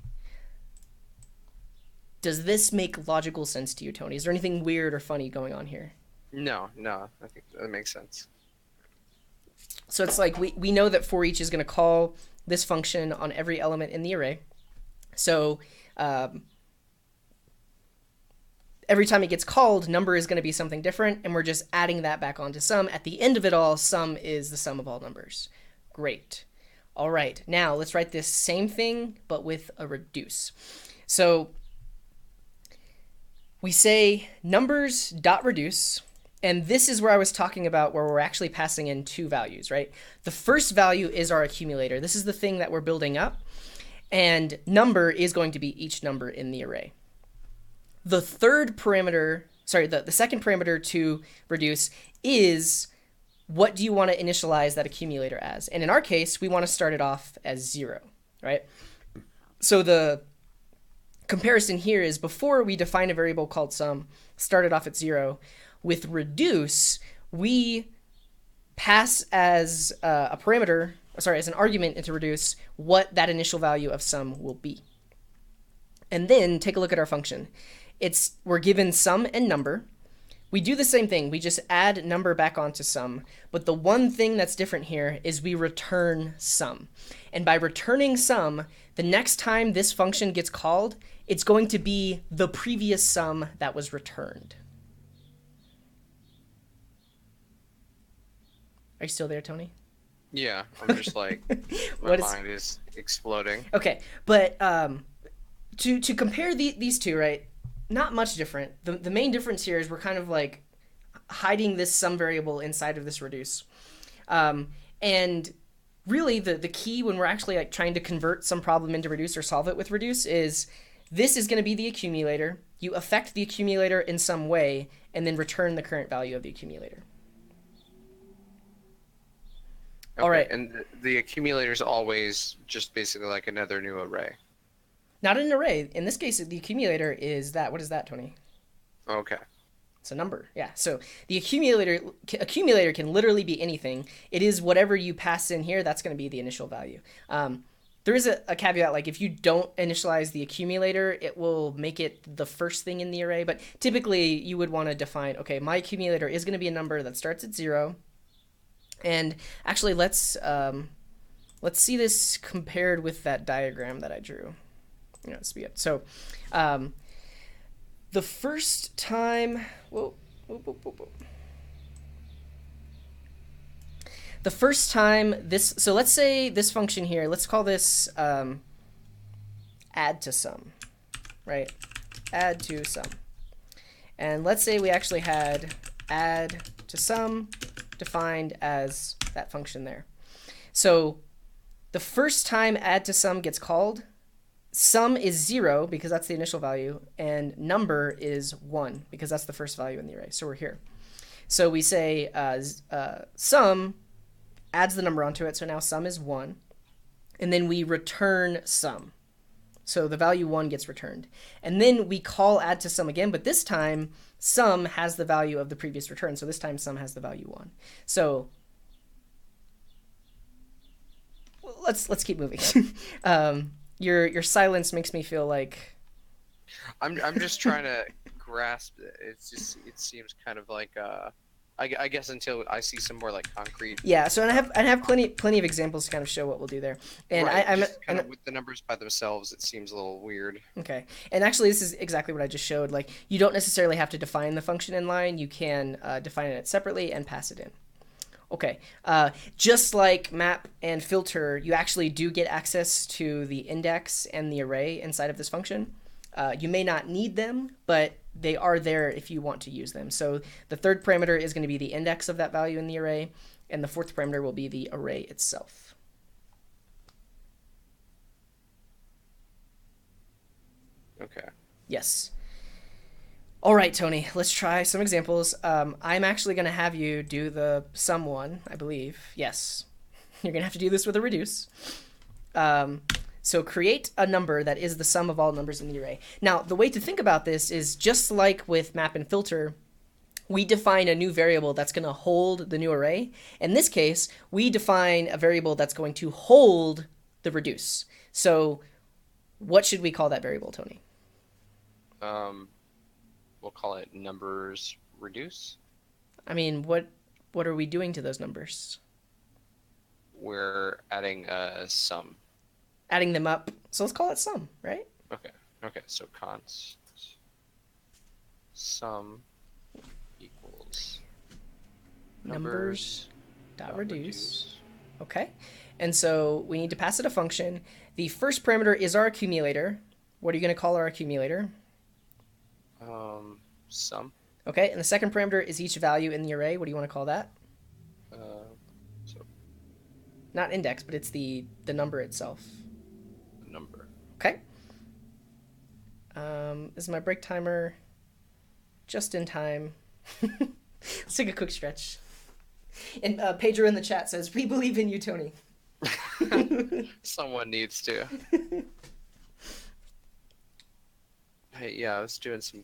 Does this make logical sense to you, Tony? Is there anything weird or funny going on here? No, I think that makes sense. So it's like we know that for each is going to call this function on every element in the array. So every time it gets called, number is going to be something different, and we're just adding that back onto sum. At the end of it all, sum is the sum of all numbers. Great. All right, now let's write this same thing, but with a reduce. So we say numbers.reduce, and this is where I was talking about where we're actually passing in two values, right? The first value is our accumulator. This is the thing that we're building up, and number is going to be each number in the array. The third parameter, the second parameter to reduce is what do you want to initialize that accumulator as? And in our case, we want to start it off as 0, right? So the comparison here is before we define a variable called sum, started off at 0. With reduce, we pass as a parameter, as an argument into reduce, what that initial value of sum will be. And then take a look at our function. We're given sum and number. We do the same thing. We just add number back onto sum. But the one thing that's different here is we return sum. And by returning sum, the next time this function gets called, it's going to be the previous sum that was returned. Are you still there, Tony? Yeah, I'm just like, my mind is exploding. Okay, but to compare these two, right? Not much different. The main difference here is we're kind of like hiding this sum variable inside of this reduce. And really the key when we're actually like trying to convert some problem into reduce or solve it with reduce is this is going to be the accumulator. You affect the accumulator in some way and then return the current value of the accumulator. Okay, all right. And the accumulator is always just basically like another new array. Not an array. In this case, the accumulator is that. What is that, Tony? Okay. It's a number. Yeah. So the accumulator can literally be anything. It is whatever you pass in here. That's going to be the initial value. There is a caveat, like if you don't initialize the accumulator, it will make it the first thing in the array. But typically, you would want to define, okay, my accumulator is going to be a number that starts at 0. And actually, let's see this compared with that diagram that I drew. Speed up. So the first time, the first time this, so let's say this function here, let's call this add to sum, right? Add to sum. And let's say we actually had add to sum defined as that function there. So the first time add to sum gets called, sum is 0 because that's the initial value, and number is 1 because that's the first value in the array. So we're here. So we say sum adds the number onto it, so now sum is 1. And then we return sum. So the value 1 gets returned. And then we call add to sum again, but this time sum has the value of the previous return. So this time sum has the value 1. So let's keep moving. Your silence makes me feel like I'm just trying to grasp it. It seems kind of like I guess until I see some more like concrete. Yeah. So and I have plenty of examples to kind of show what we'll do there. And right, I'm kind of with the numbers by themselves, it seems a little weird. Okay. And actually, this is exactly what I just showed. Like, you don't necessarily have to define the function in line. You can define it separately and pass it in. Okay. Just like map and filter, you actually do get access to the index and the array inside of this function. You may not need them, but they are there if you want to use them. So the third parameter is going to be the index of that value in the array, and the fourth parameter will be the array itself. Okay. Yes. All right, Tony, let's try some examples. I'm actually going to have you do the sum one, I believe. Yes. You're going to have to do this with a reduce. So create a number that is the sum of all numbers in the array. Now, the way to think about this is just like with map and filter, we define a new variable that's going to hold the new array. In this case, we define a variable that's going to hold the reduce. So what should we call that variable, Tony? We'll call it numbers reduce. I mean, what are we doing to those numbers? We're adding a sum. Adding them up. So let's call it sum, right? Okay. So const sum equals numbers dot reduce. Okay. And so we need to pass it a function. The first parameter is our accumulator. What are you going to call our accumulator? Sum. Okay. And the second parameter is each value in the array. What do you want to call that? So not index, but it's the number itself. Number. Okay. Is my break timer just in time? Let's take a quick stretch. And Pedro in the chat says, "We believe in you, Tony." Someone needs to. Hey, yeah, I was doing some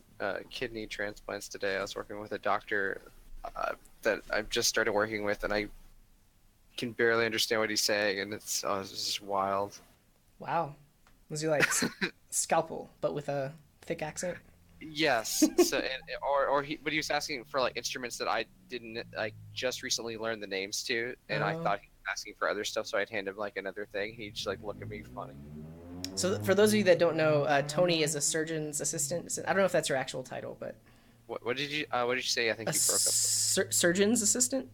kidney transplants today. I was working with a doctor that I've just started working with, and I can barely understand what he's saying, and it's just wild. Wow. Was he like scalpel, but with a thick accent? Yes. So, but he was asking for like instruments that I didn't like just recently learned the names to, and I thought he was asking for other stuff, so I'd hand him like another thing. He'd just like look at me funny. So for those of you that don't know, Tony is a surgeon's assistant. I don't know if that's her actual title, but what did you say? I think you broke up. Surgeon's assistant.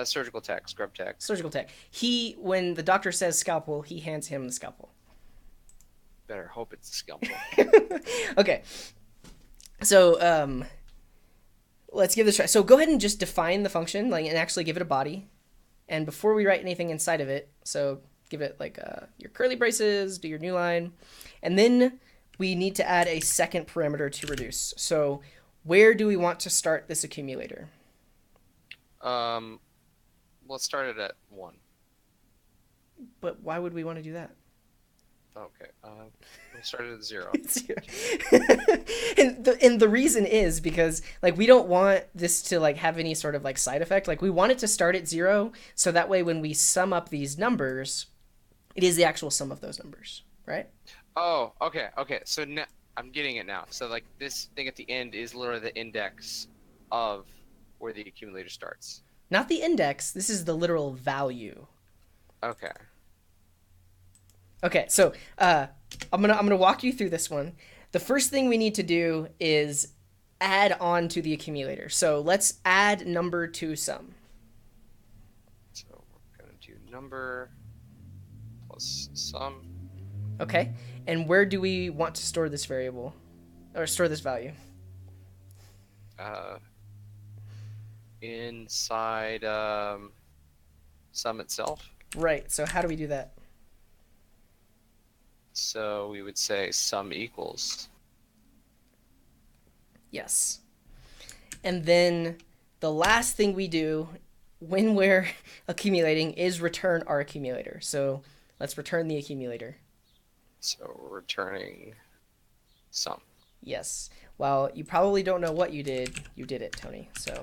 Surgical tech, scrub tech. Surgical tech. When the doctor says scalpel, he hands him the scalpel. Better hope it's a scalpel. Okay. So let's give this a try. So go ahead and just define the function, and actually give it a body. And before we write anything inside of it, so give it like your curly braces, do your new line, and then we need to add a second parameter to reduce. So where do we want to start this accumulator? Let's start it at 1. But why would we want to do that? Okay. We'll start at 0. Zero. And the reason is because like we don't want this to like have any sort of like side effect. Like we want it to start at 0, so that way when we sum up these numbers, it is the actual sum of those numbers, right? Oh, okay, okay. So now I'm getting it now. So like this thing at the end is literally the index of where the accumulator starts. Not the index. This is the literal value. Okay. Okay, so I'm gonna walk you through this one. The first thing we need to do is add on to the accumulator. So let's add number to sum. So we're gonna do number plus sum. Okay, and where do we want to store this variable or store this value? Inside sum itself. Right. So how do we do that? So we would say sum equals. Yes. And then the last thing we do when we're accumulating is return our accumulator. So let's return the accumulator. So we're returning sum. Yes. Well, you probably don't know what you did it, Tony. So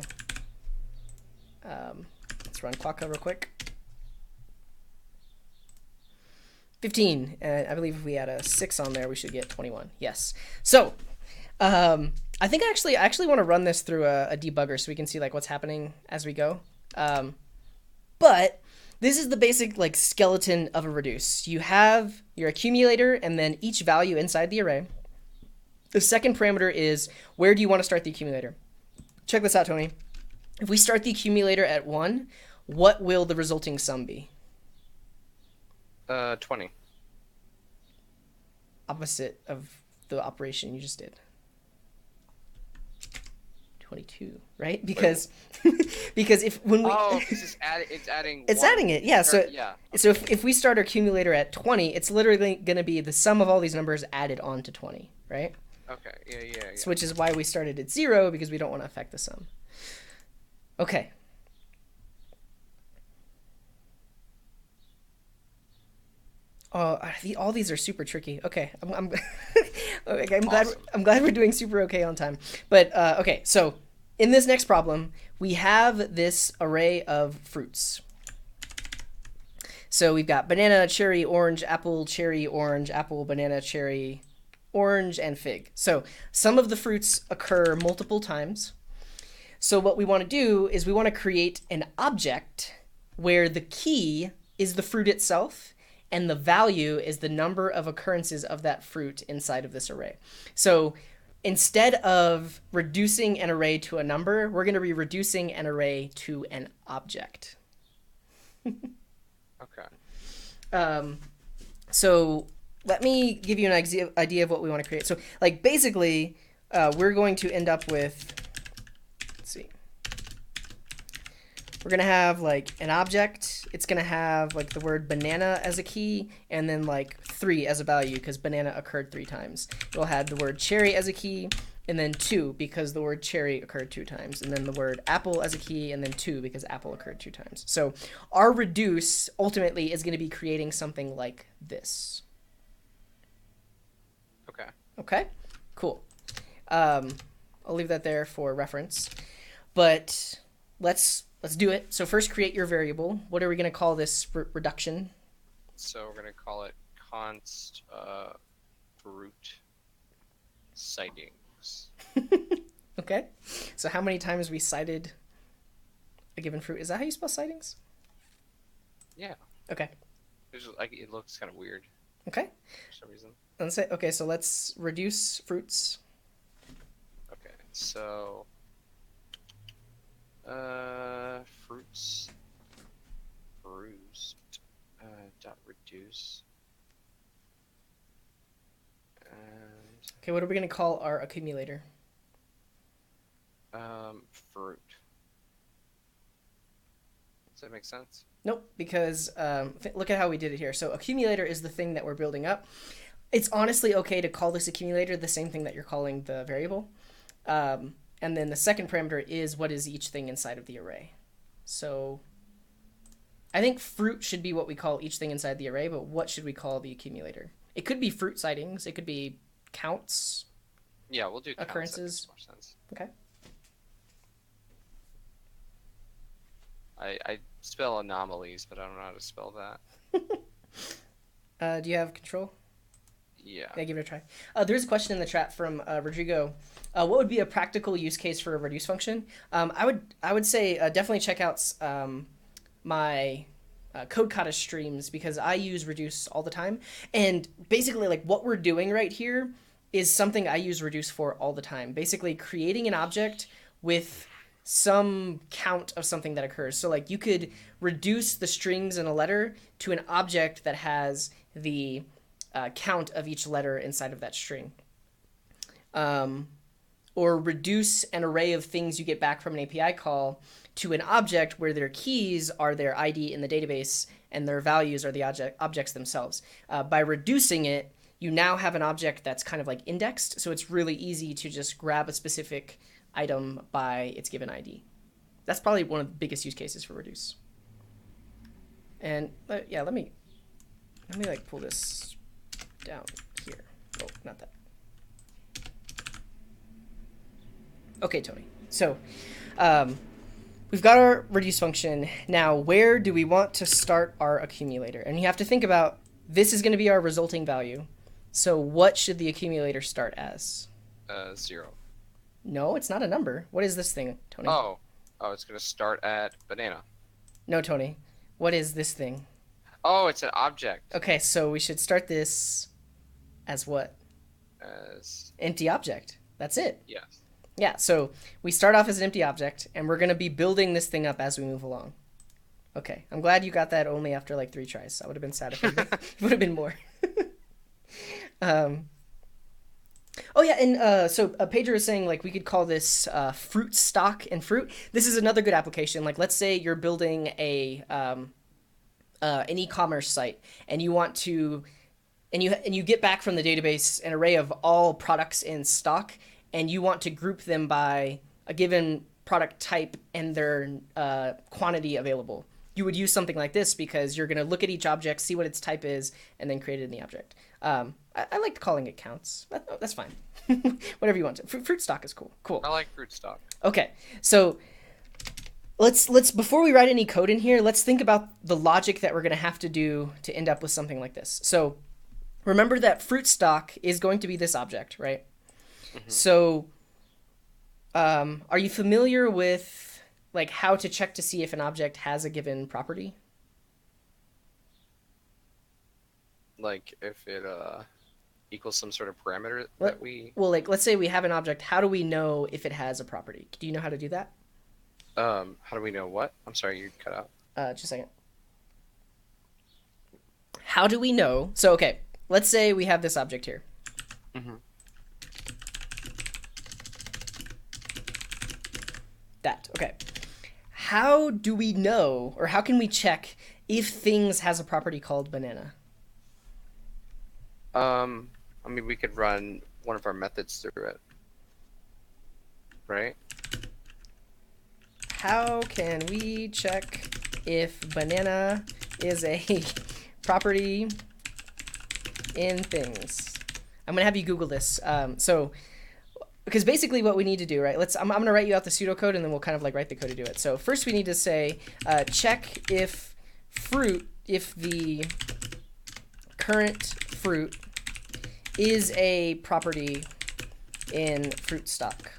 let's run clock real quick. 15. And I believe if we add a 6 on there, we should get 21. Yes. So I think I actually want to run this through a debugger so we can see like what's happening as we go. But this is the basic like skeleton of a reduce. You have your accumulator and then each value inside the array. The second parameter is where do you want to start the accumulator? Check this out, Tony. If we start the accumulator at 1, what will the resulting sum be? 20. Opposite of the operation you just did. 22, right? Because because if when we it's adding it's one. Adding it, yeah. So yeah. So if we start our accumulator at 20, it's literally going to be the sum of all these numbers added on to 20, right? Okay. Yeah. So which is why we started at 0 because we don't want to affect the sum. Okay. Oh, all these are super tricky. Okay, okay, Awesome. I'm glad we're doing super okay on time. But okay, so in this next problem, we have this array of fruits. So we've got banana, cherry, orange, apple, cherry, orange, apple, banana, cherry, orange, and fig. So some of the fruits occur multiple times. So what we want to do is we want to create an object where the key is the fruit itself and the value is the number of occurrences of that fruit inside of this array. So instead of reducing an array to a number, we're going to be reducing an array to an object. Okay. So let me give you an idea of what we want to create. So like basically, we're going to end up with, let's see. We're going to have like an object. It's going to have like the word banana as a key and then like 3 as a value because banana occurred 3 times. We'll have the word cherry as a key and then 2 because the word cherry occurred 2 times. And then the word apple as a key and then 2 because apple occurred 2 times. So our reduce ultimately is going to be creating something like this. Okay. Okay, cool. I'll leave that there for reference. But let's do it. So first create your variable. What are we going to call this reduction? So we're going to call it const fruit sightings. Okay. So how many times we cited a given fruit? Is that how you spell sightings? Yeah. Okay. It's just, like, it looks kind of weird Okay. for some reason. Okay, so let's reduce fruits. Okay. So fruits dot reduce and Okay, what are we going to call our accumulator? fruit. Does that make sense? Nope, because look at how we did it here. So accumulator is the thing that we're building up. It's honestly okay to call this accumulator the same thing that you're calling the variable. And then the second parameter is what is each thing inside of the array. So I think fruit should be what we call each thing inside the array, but what should we call the accumulator? It could be fruit sightings. It could be counts, Yeah, we'll do counts. That makes occurrences. more sense. Okay. I spell anomalies, but I don't know how to spell that. Do you have control? Yeah. Yeah, give it a try. There's a question in the chat from Rodrigo. What would be a practical use case for a reduce function? I would say definitely check out my code kata streams because I use reduce all the time. And basically, like what we're doing right here is something I use reduce for all the time. Basically, creating an object with some count of something that occurs. So like you could reduce the strings in a letter to an object that has the count of each letter inside of that string. Or reduce an array of things you get back from an API call to an object where their keys are their ID in the database and their values are the objects themselves. By reducing it, you now have an object that's kind of like indexed, so it's really easy to just grab a specific item by its given ID. That's probably one of the biggest use cases for reduce. And yeah, let me like pull this down here. Oh, not that. Okay, Tony. So we've got our reduce function. Now, where do we want to start our accumulator? And you have to think about, this is going to be our resulting value. So what should the accumulator start as? 0. No, it's not a number. What is this thing, Tony? Oh, it's going to start at banana. No, Tony. What is this thing? Oh, it's an object. Okay, so we should start this as what? As Empty object. That's it. yes. Yeah, so we start off as an empty object, and we're going to be building this thing up as we move along. Okay, I'm glad you got that only after like 3 tries. I would have been sad if it would have been more. Oh yeah, and so Pedro is saying like we could call this fruit stock and fruit. This is another good application. Like let's say you're building an e-commerce site, and you want to, and you get back from the database an array of all products in stock, and you want to group them by a given product type and their quantity available. You would use something like this because you're going to look at each object, see what its type is, and then create it in the object. I like calling it counts. That's fine. Whatever you want to. Fruit stock is cool. Cool. I like fruit stock. Okay, so let's before we write any code in here, let's think about the logic that we're going to have to do to end up with something like this. So remember that fruit stock is going to be this object, right? Mm-hmm. So are you familiar with like how to check to see if an object has a given property? Like if it equals some sort of parameter that we... Well, like let's say we have an object. How do we know if it has a property? Do you know how to do that? How do we know what? I'm sorry, you cut out. Just a second. How do we know? So, okay, let's say we have this object here. Mm-hmm. That, okay. How do we know, or how can we check if things has a property called banana? I mean, we could run one of our methods through it, right? How can we check if banana is a property in things? I'm gonna have you Google this. Because basically what we need to do, right? I'm gonna write you out the pseudocode and then we'll kind of like write the code to do it. So first we need to say check if the current fruit is a property in fruit stock.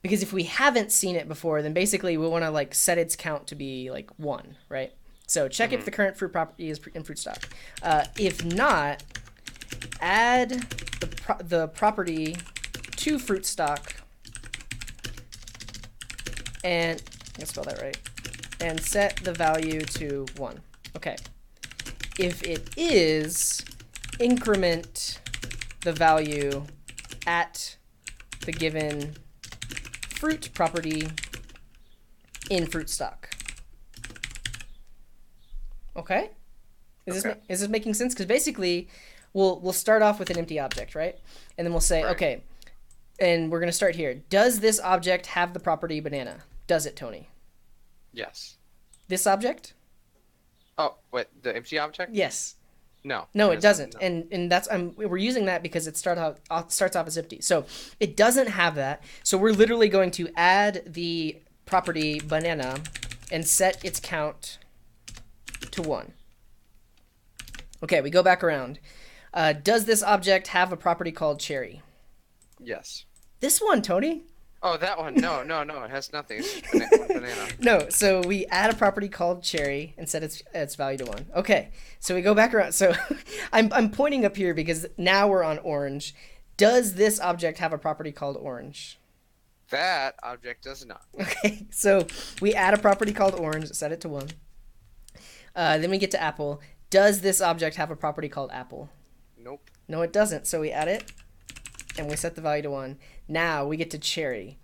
Because if we haven't seen it before, then basically we want to like set its count to be like 1, right? So check if the current fruit property is in fruit stock. If not, add the property to fruit stock, and I'm gonna spell that right, and set the value to 1. Okay. If it is, increment the value at the given fruit property in fruit stock. Okay? Is this making sense? Because basically, we'll start off with an empty object, right? And then we'll say, right. Okay, and we're going to start here. Does this object have the property banana? Does it, Tony? Yes. This object? Oh, wait, the empty object? Yes. No, No, and it it's doesn't. no. And that's we're using that because it starts off as empty. So it doesn't have that. So we're literally going to add the property banana and set its count to 1. Okay, we go back around. Does this object have a property called cherry? Yes. This one, Tony. Oh, that one. No, no, no. It has nothing. It's just one banana. No, so we add a property called cherry and set its value to 1. Okay, so we go back around. So I'm pointing up here because now we're on orange. Does this object have a property called orange? That object does not. Okay, so we add a property called orange, set it to 1. Then we get to apple. Does this object have a property called apple? Nope. No, it doesn't. So we add it and we set the value to 1. Now we get to cherry.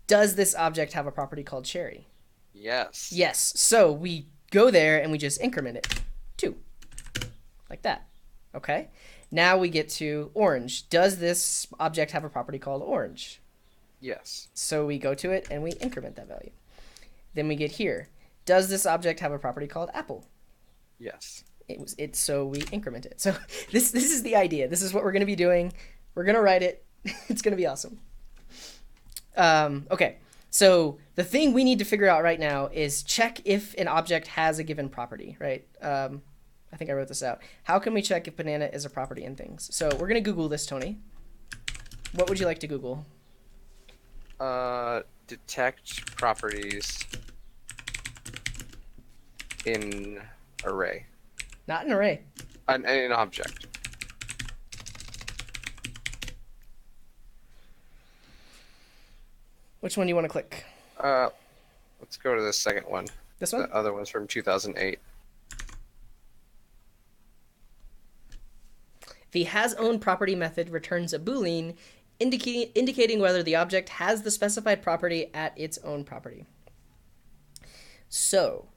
Does this object have a property called cherry? Yes. Yes. So we go there and we just increment it. 2. Like that. Okay. Now we get to orange. Does this object have a property called orange? Yes. So we go to it and we increment that value. Then we get here. Does this object have a property called apple? Yes. So we increment it. So this is the idea. This is what we're going to be doing. We're going to write it. It's going to be awesome. Okay. So the thing we need to figure out right now is check if an object has a given property, right? I think I wrote this out. How can we check if banana is a property in things? So we're going to Google this, Tony. What would you like to Google? Detect properties in array. Not an array. An object. Which one do you want to click? Let's go to the second one. This one? The other one's from 2008. The hasOwnProperty method returns a boolean indicating whether the object has the specified property at its own property. So,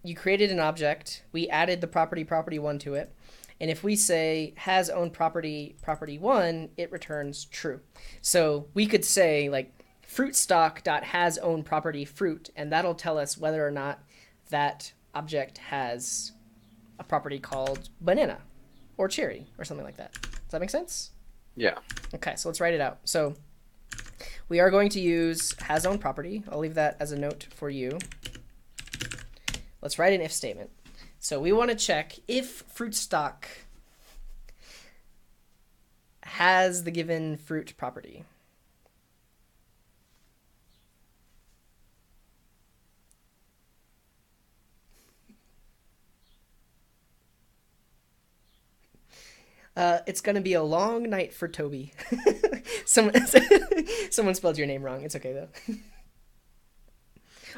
you created an object. We added the property 1 to it. And if we say hasOwnProperty 1, it returns true. So we could say like fruitstock.hasOwnProperty fruit, and that'll tell us whether or not that object has a property called banana or cherry or something like that. Does that make sense? Yeah. Okay, so let's write it out. So we are going to use hasOwnProperty. I'll leave that as a note for you. Let's write an if statement. So we want to check if fruit stock has the given fruit property. It's going to be a long night for Toby. Someone spelled your name wrong. It's okay, though.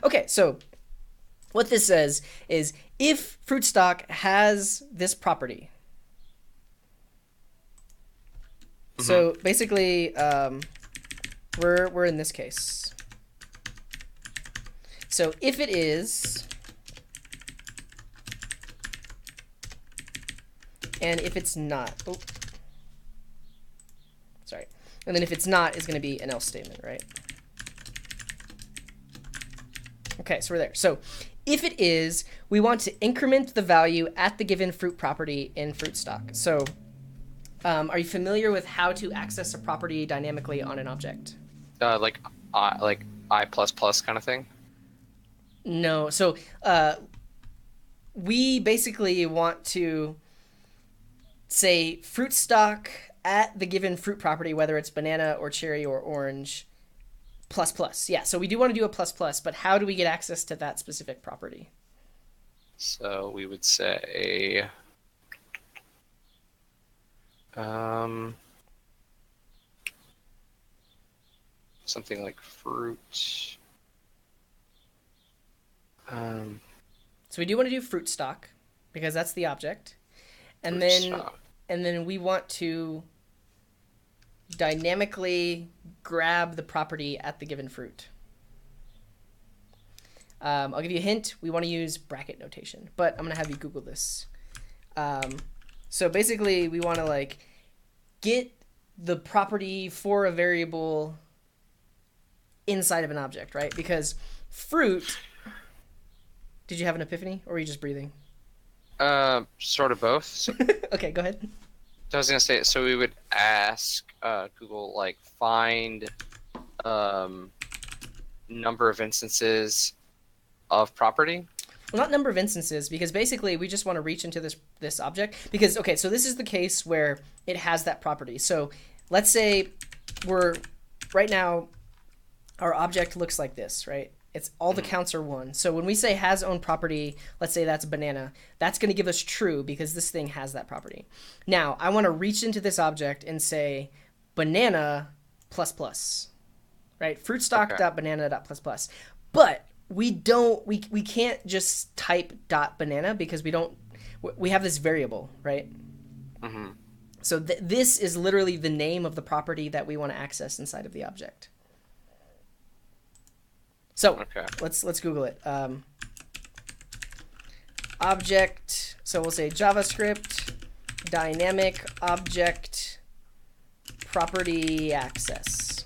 Okay, so what this says is if fruit stock has this property. Mm-hmm. So basically, we're in this case. So if it is, and if it's not, sorry, and then if it's not, is going to be an else statement, right? Okay, so we're there. So if it is, we want to increment the value at the given fruit property in fruit stock. So are you familiar with how to access a property dynamically on an object? Like I plus plus kind of thing? No. So we basically want to say fruit stock at the given fruit property, whether it's banana or cherry or orange, plus plus. Yeah, so we do want to do a plus plus, but how do we get access to that specific property? So we would say something like fruit. So we do want to do fruit stock because that's the object. And then we want to dynamically grab the property at the given fruit. I'll give you a hint. We want to use bracket notation, but I'm going to have you Google this. So basically, we want to like get the property for a variable inside of an object, right? Because fruit... Did you have an epiphany, or were you just breathing? Sort of both. So Okay, go ahead. I was gonna say, so we would ask Google like find um, number of instances of property. Well, not number of instances, because basically we just want to reach into this object. Because okay, so this is the case where it has that property. So let's say we're right now our object looks like this, right? It's all the counts are 1. So when we say has own property, let's say that's banana, that's going to give us true because this thing has that property. Now, I want to reach into this object and say banana plus plus, right? Fruitstock.banana.plus+. But we can't just type dot banana because we have this variable, right? Mm-hmm. So this is literally the name of the property that we want to access inside of the object. So Okay. let's Google it. Object. So we'll say JavaScript dynamic object property access.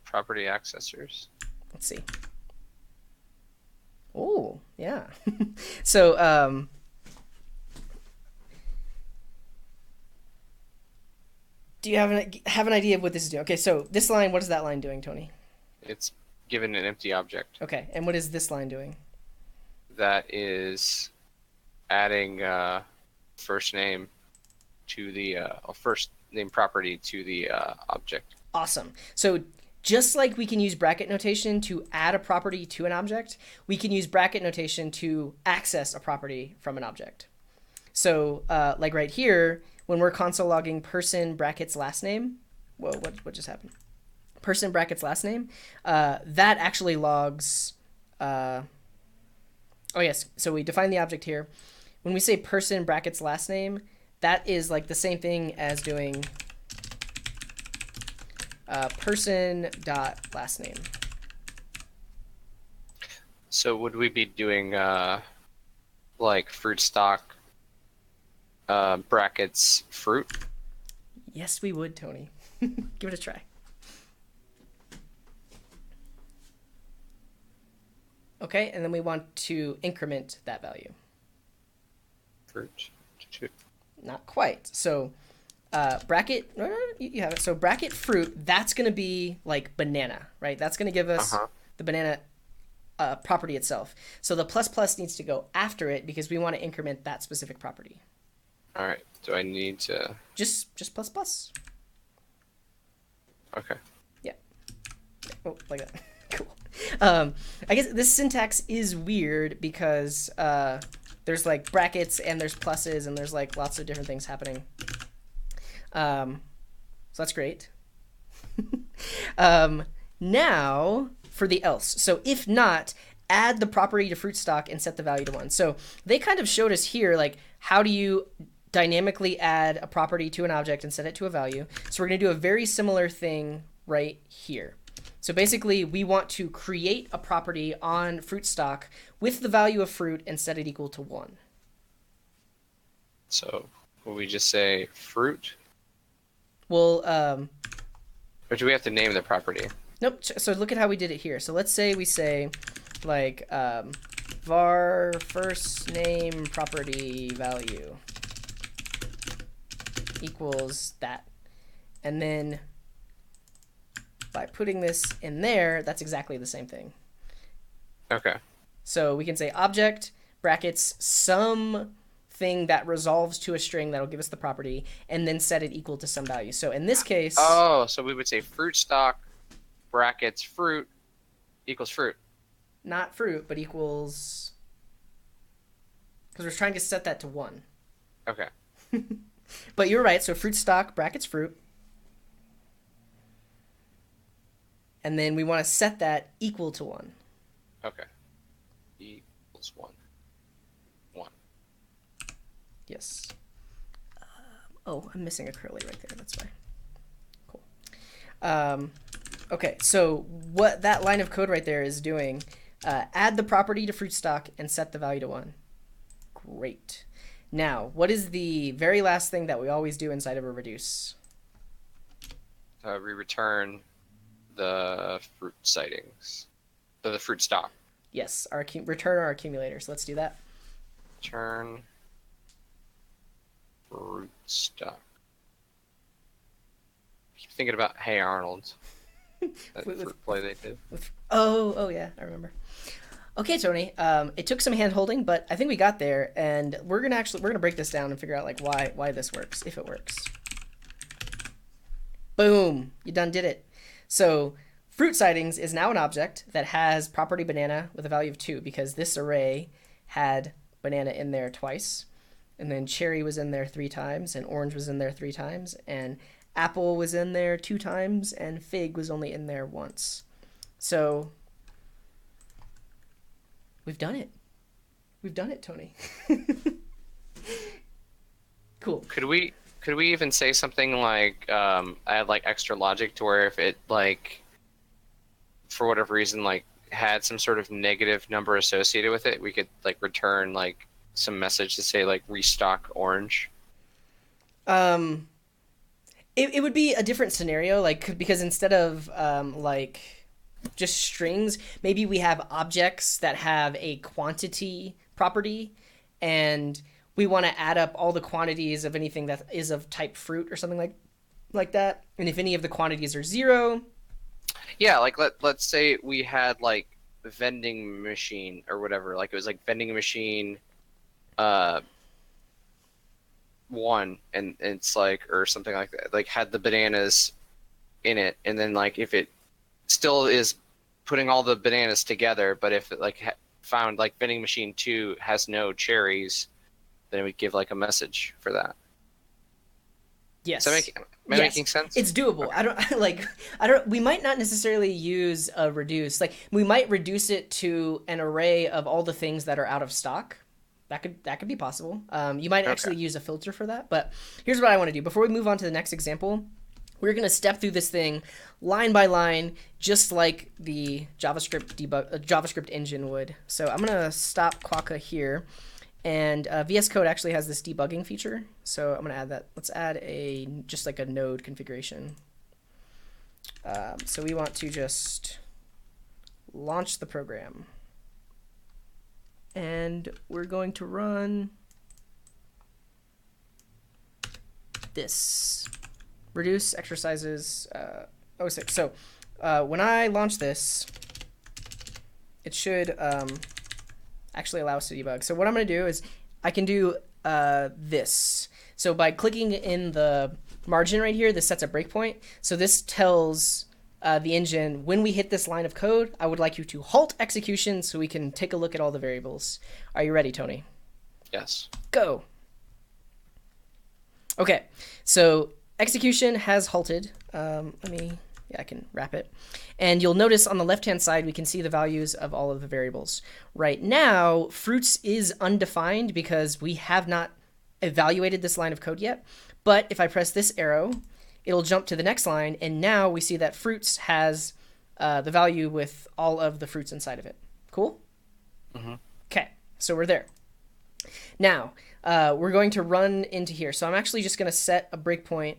Property accessors. Let's see. Oh, yeah. So do you have an idea of what this is doing? Okay, so this line, what is that line doing, Tony? It's given an empty object. Okay, and what is this line doing? That is adding first name to the first name property to the object. Awesome. So just like we can use bracket notation to add a property to an object, we can use bracket notation to access a property from an object. So like right here, when we're console logging person brackets last name, whoa, what just happened? Person brackets last name, that actually logs, oh yes, so we define the object here. When we say person brackets last name, that is like the same thing as doing person dot last name. So would we be doing like fruit stock brackets fruit? Yes, we would, Tony. Give it a try. Okay, and then we want to increment that value. Fruit. Not quite. So bracket, you have it. So bracket fruit, that's going to be like banana, right? That's going to give us the banana property itself. So the plus plus needs to go after it because we want to increment that specific property. All right. Do I need to? Just plus plus. Okay. Yeah. Oh, like that. Cool. I guess this syntax is weird because there's like brackets and there's pluses and there's like lots of different things happening. So that's great. Now for the else. So if not, add the property to fruit stock and set the value to 1. So they kind of showed us here like how do you dynamically add a property to an object and set it to a value. So we're going to do a very similar thing right here. So basically we want to create a property on fruit stock with the value of fruit and set it equal to 1. So will we just say fruit? Well, Or do we have to name the property? nope. So look at how we did it here. So let's say we say like var first name property value equals that. And then by putting this in there, that's exactly the same thing. Okay. So we can say object brackets some thing that resolves to a string that'll give us the property and then set it equal to some value. So in this case... Oh, so we would say fruit stock brackets fruit equals fruit. Not fruit, but equals... Because we're trying to set that to 1. Okay. But you're right. So fruit stock brackets fruit. And then we want to set that equal to 1. Okay. Equals 1. 1. Yes. Oh, I'm missing a curly right there. That's why. Cool. Okay, so what that line of code right there is doing, add the property to fruit stock and set the value to 1. Great. Now, what is the very last thing that we always do inside of a reduce? We return the fruit sightings. So the fruit stock. Yes, return our accumulator. So let's do that. Turn fruit stock. Keep thinking about Hey Arnold. That fruit play they did. Oh yeah, I remember. Okay, Tony. It took some hand holding, but I think we got there, and we're gonna break this down and figure out like why this works, if it works. Boom! You done did it. So fruit sightings is now an object that has property banana with a value of 2 because this array had banana in there twice, and then cherry was in there 3 times, and orange was in there 3 times, and apple was in there 2 times, and fig was only in there once. So we've done it. We've done it, Tony. Cool. Could we even say something like add like extra logic to where if it like for whatever reason like had some sort of negative number associated with it, we could like return like some message to say like restock orange? It would be a different scenario, like because instead of like just strings, maybe we have objects that have a quantity property, and we want to add up all the quantities of anything that is of type fruit or something like that. And if any of the quantities are 0, yeah, like let's say we had like vending machine or whatever, like it was like vending machine 1, and it's like or something like that, like had the bananas in it, and then like if it still is putting all the bananas together, but if it like found like vending machine 2 has no cherries, then we give like a message for that. yes. Am I making sense? It's doable. Okay. I don't we might not necessarily use a reduce. Like we might reduce it to an array of all the things that are out of stock. That could be possible. You might actually use a filter for that, but here's what I want to do. Before we move on to the next example, we're going to step through this thing line by line, just like the JavaScript engine would. So I'm going to stop Quokka here. And VS Code actually has this debugging feature, so I'm going to add that. Let's add just like a node configuration. So we want to just launch the program. And we're going to run this. Reduce exercises 06. So when I launch this, it should actually allow us to debug. So what I'm going to do is I can do this. So by clicking in the margin right here, this sets a breakpoint. So this tells the engine, when we hit this line of code, I would like you to halt execution so we can take a look at all the variables. Are you ready, Tony? Yes. Go. Okay, so execution has halted. I can wrap it. And you'll notice on the left-hand side, we can see the values of all of the variables. Right now, fruits is undefined because we have not evaluated this line of code yet. But if I press this arrow, it'll jump to the next line. And now we see that fruits has the value with all of the fruits inside of it. Cool? Mm-hmm. Okay, so we're there. Now, we're going to run into here. So I'm actually just going to set a breakpoint.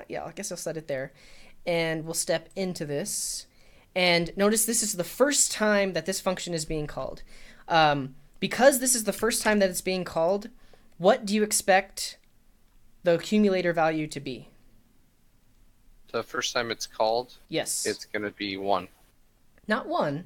Yeah, I guess I'll set it there. And we'll step into this. And notice this is the first time that this function is being called. Because this is the first time that it's being called, what do you expect the accumulator value to be? The first time it's called? Yes. It's going to be 1. Not 1.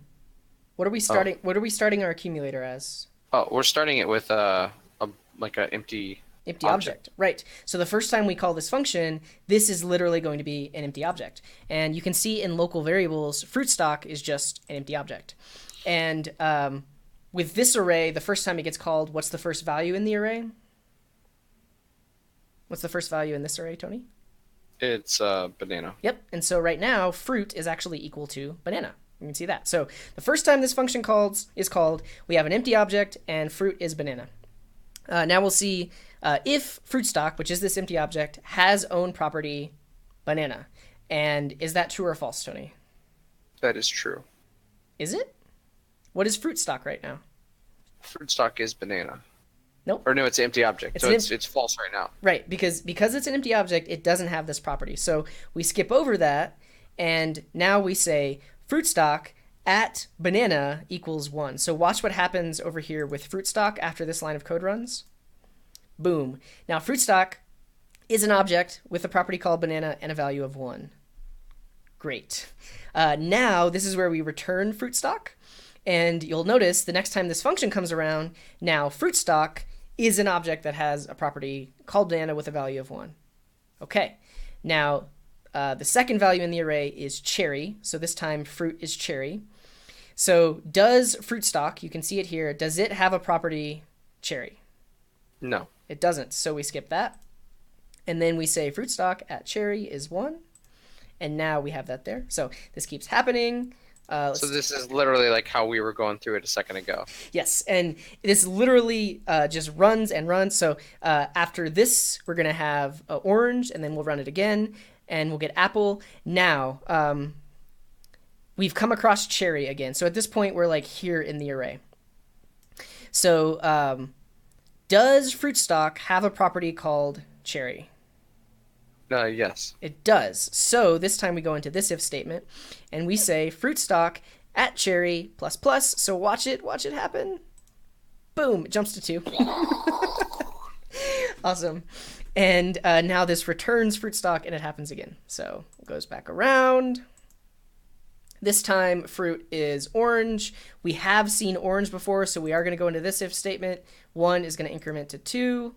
What are we starting? What are we starting our accumulator as? Oh, we're starting it with like an empty object. Right. So the first time we call this function, this is literally going to be an empty object. And you can see in local variables, fruit stock is just an empty object. And with this array, the first time it gets called, what's the first value in the array? What's the first value in this array, Tony? It's banana. Yep. And so right now, fruit is actually equal to banana. You can see that. So the first time this function is called, we have an empty object, and fruit is banana. Now we'll see if fruit stock, which is this empty object, has own property banana. And is that true or false, Tony? That is true. Is it? What is fruit stock right now? Fruit stock is banana. Nope. Or no, it's an empty object. It's false right now. Right, because it's an empty object, it doesn't have this property. So we skip over that, and now we say fruit stock at banana equals 1. So watch what happens over here with fruit stock after this line of code runs. Boom. Now fruit stock is an object with a property called banana and a value of 1. Great. Now this is where we return fruit stock. And you'll notice the next time this function comes around, now fruit stock is an object that has a property called banana with a value of 1. Okay. Now the second value in the array is cherry. So this time fruit is cherry. So does fruit stock, you can see it here, does it have a property cherry? No. It doesn't. So we skip that. And then we say fruit stock at cherry is 1. And now we have that there. So this keeps happening. So this is literally like how we were going through it a second ago. Yes, and this literally just runs and runs. So after this, we're going to have orange, and then we'll run it again, and we'll get apple. Now, we've come across cherry again. So at this point, we're like here in the array. So does fruit stock have a property called cherry? Yes. It does. So this time we go into this if statement, and we say fruit stock at cherry plus plus. So watch it happen. Boom, it jumps to 2. Awesome. And now this returns fruit stock, and it happens again. So it goes back around. This time fruit is orange. We have seen orange before, so we are going to go into this if statement. 1 is going to increment to 2,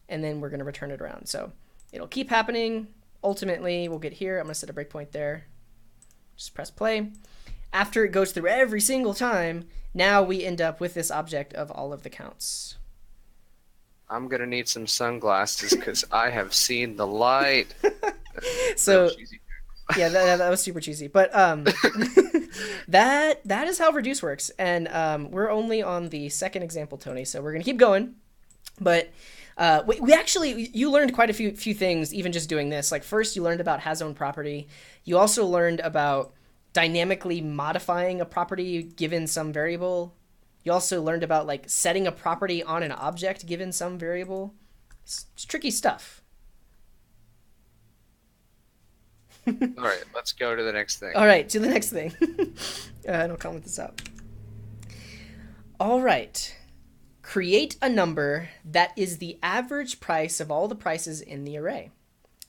and then we're going to return it around. So it'll keep happening. Ultimately, we'll get here. I'm going to set a breakpoint there. Just press play. After it goes through every single time, now we end up with this object of all of the counts. I'm going to need some sunglasses because I have seen the light. So, yeah, that was super cheesy. But that is how reduce works. And we're only on the second example, Tony. So we're going to keep going. But we actually, you learned quite a few things even just doing this. Like first you learned about has own property. You also learned about dynamically modifying a property given some variable. You also learned about like setting a property on an object given some variable. It's tricky stuff. All right, let's go to the next thing. All right, to the next thing. I'll comment this out. All right. Create a number that is the average price of all the prices in the array.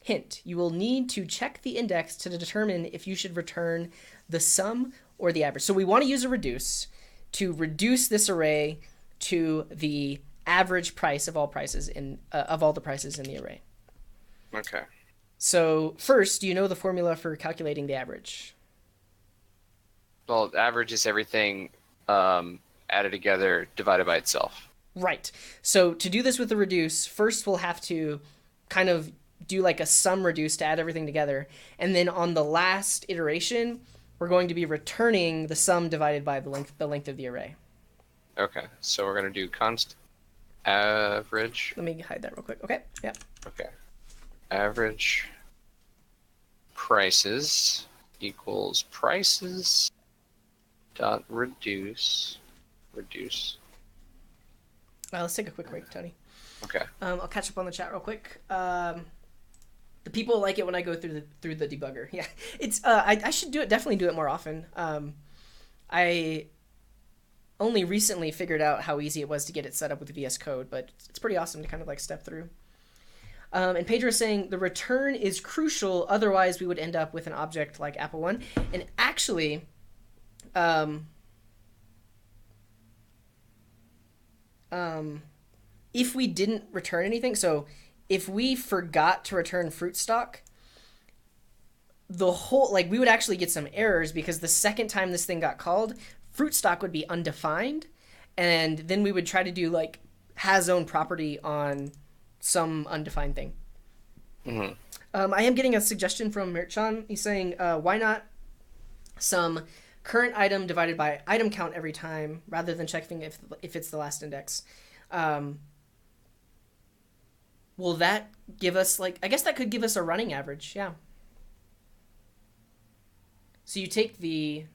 Hint, you will need to check the index to determine if you should return the sum or the average. So we want to use a reduce to reduce this array to the average price of all prices of all the prices in the array. Okay. So first, do you know the formula for calculating the average? Well, average is everything added together divided by itself. Right. So to do this with the reduce, first we'll have to kind of do like a sum reduce to add everything together. And then on the last iteration, we're going to be returning the sum divided by the length of the array. Okay. So we're going to do const average. Let me hide that real quick. Okay. Yeah. Okay. Average prices equals prices dot reduce. Let's take a quick break, Tony. Okay. I'll catch up on the chat real quick. The people like it when I go through the debugger. Yeah, it's I should definitely do it more often. I only recently figured out how easy it was to get it set up with VS Code, but it's pretty awesome to kind of like step through. And Pedro is saying the return is crucial, otherwise we would end up with an object like Apple One. And actually, if we didn't return anything, so if we forgot to return fruit stock, the whole, like, we would actually get some errors because the second time this thing got called, fruit stock would be undefined, and then we would try to do like has own property on some undefined thing. Mm-hmm. I am getting a suggestion from Mirchan. He's saying, why not some current item divided by item count every time, rather than checking if it's the last index. Will that give us, like, I guess that could give us a running average, yeah. So you take the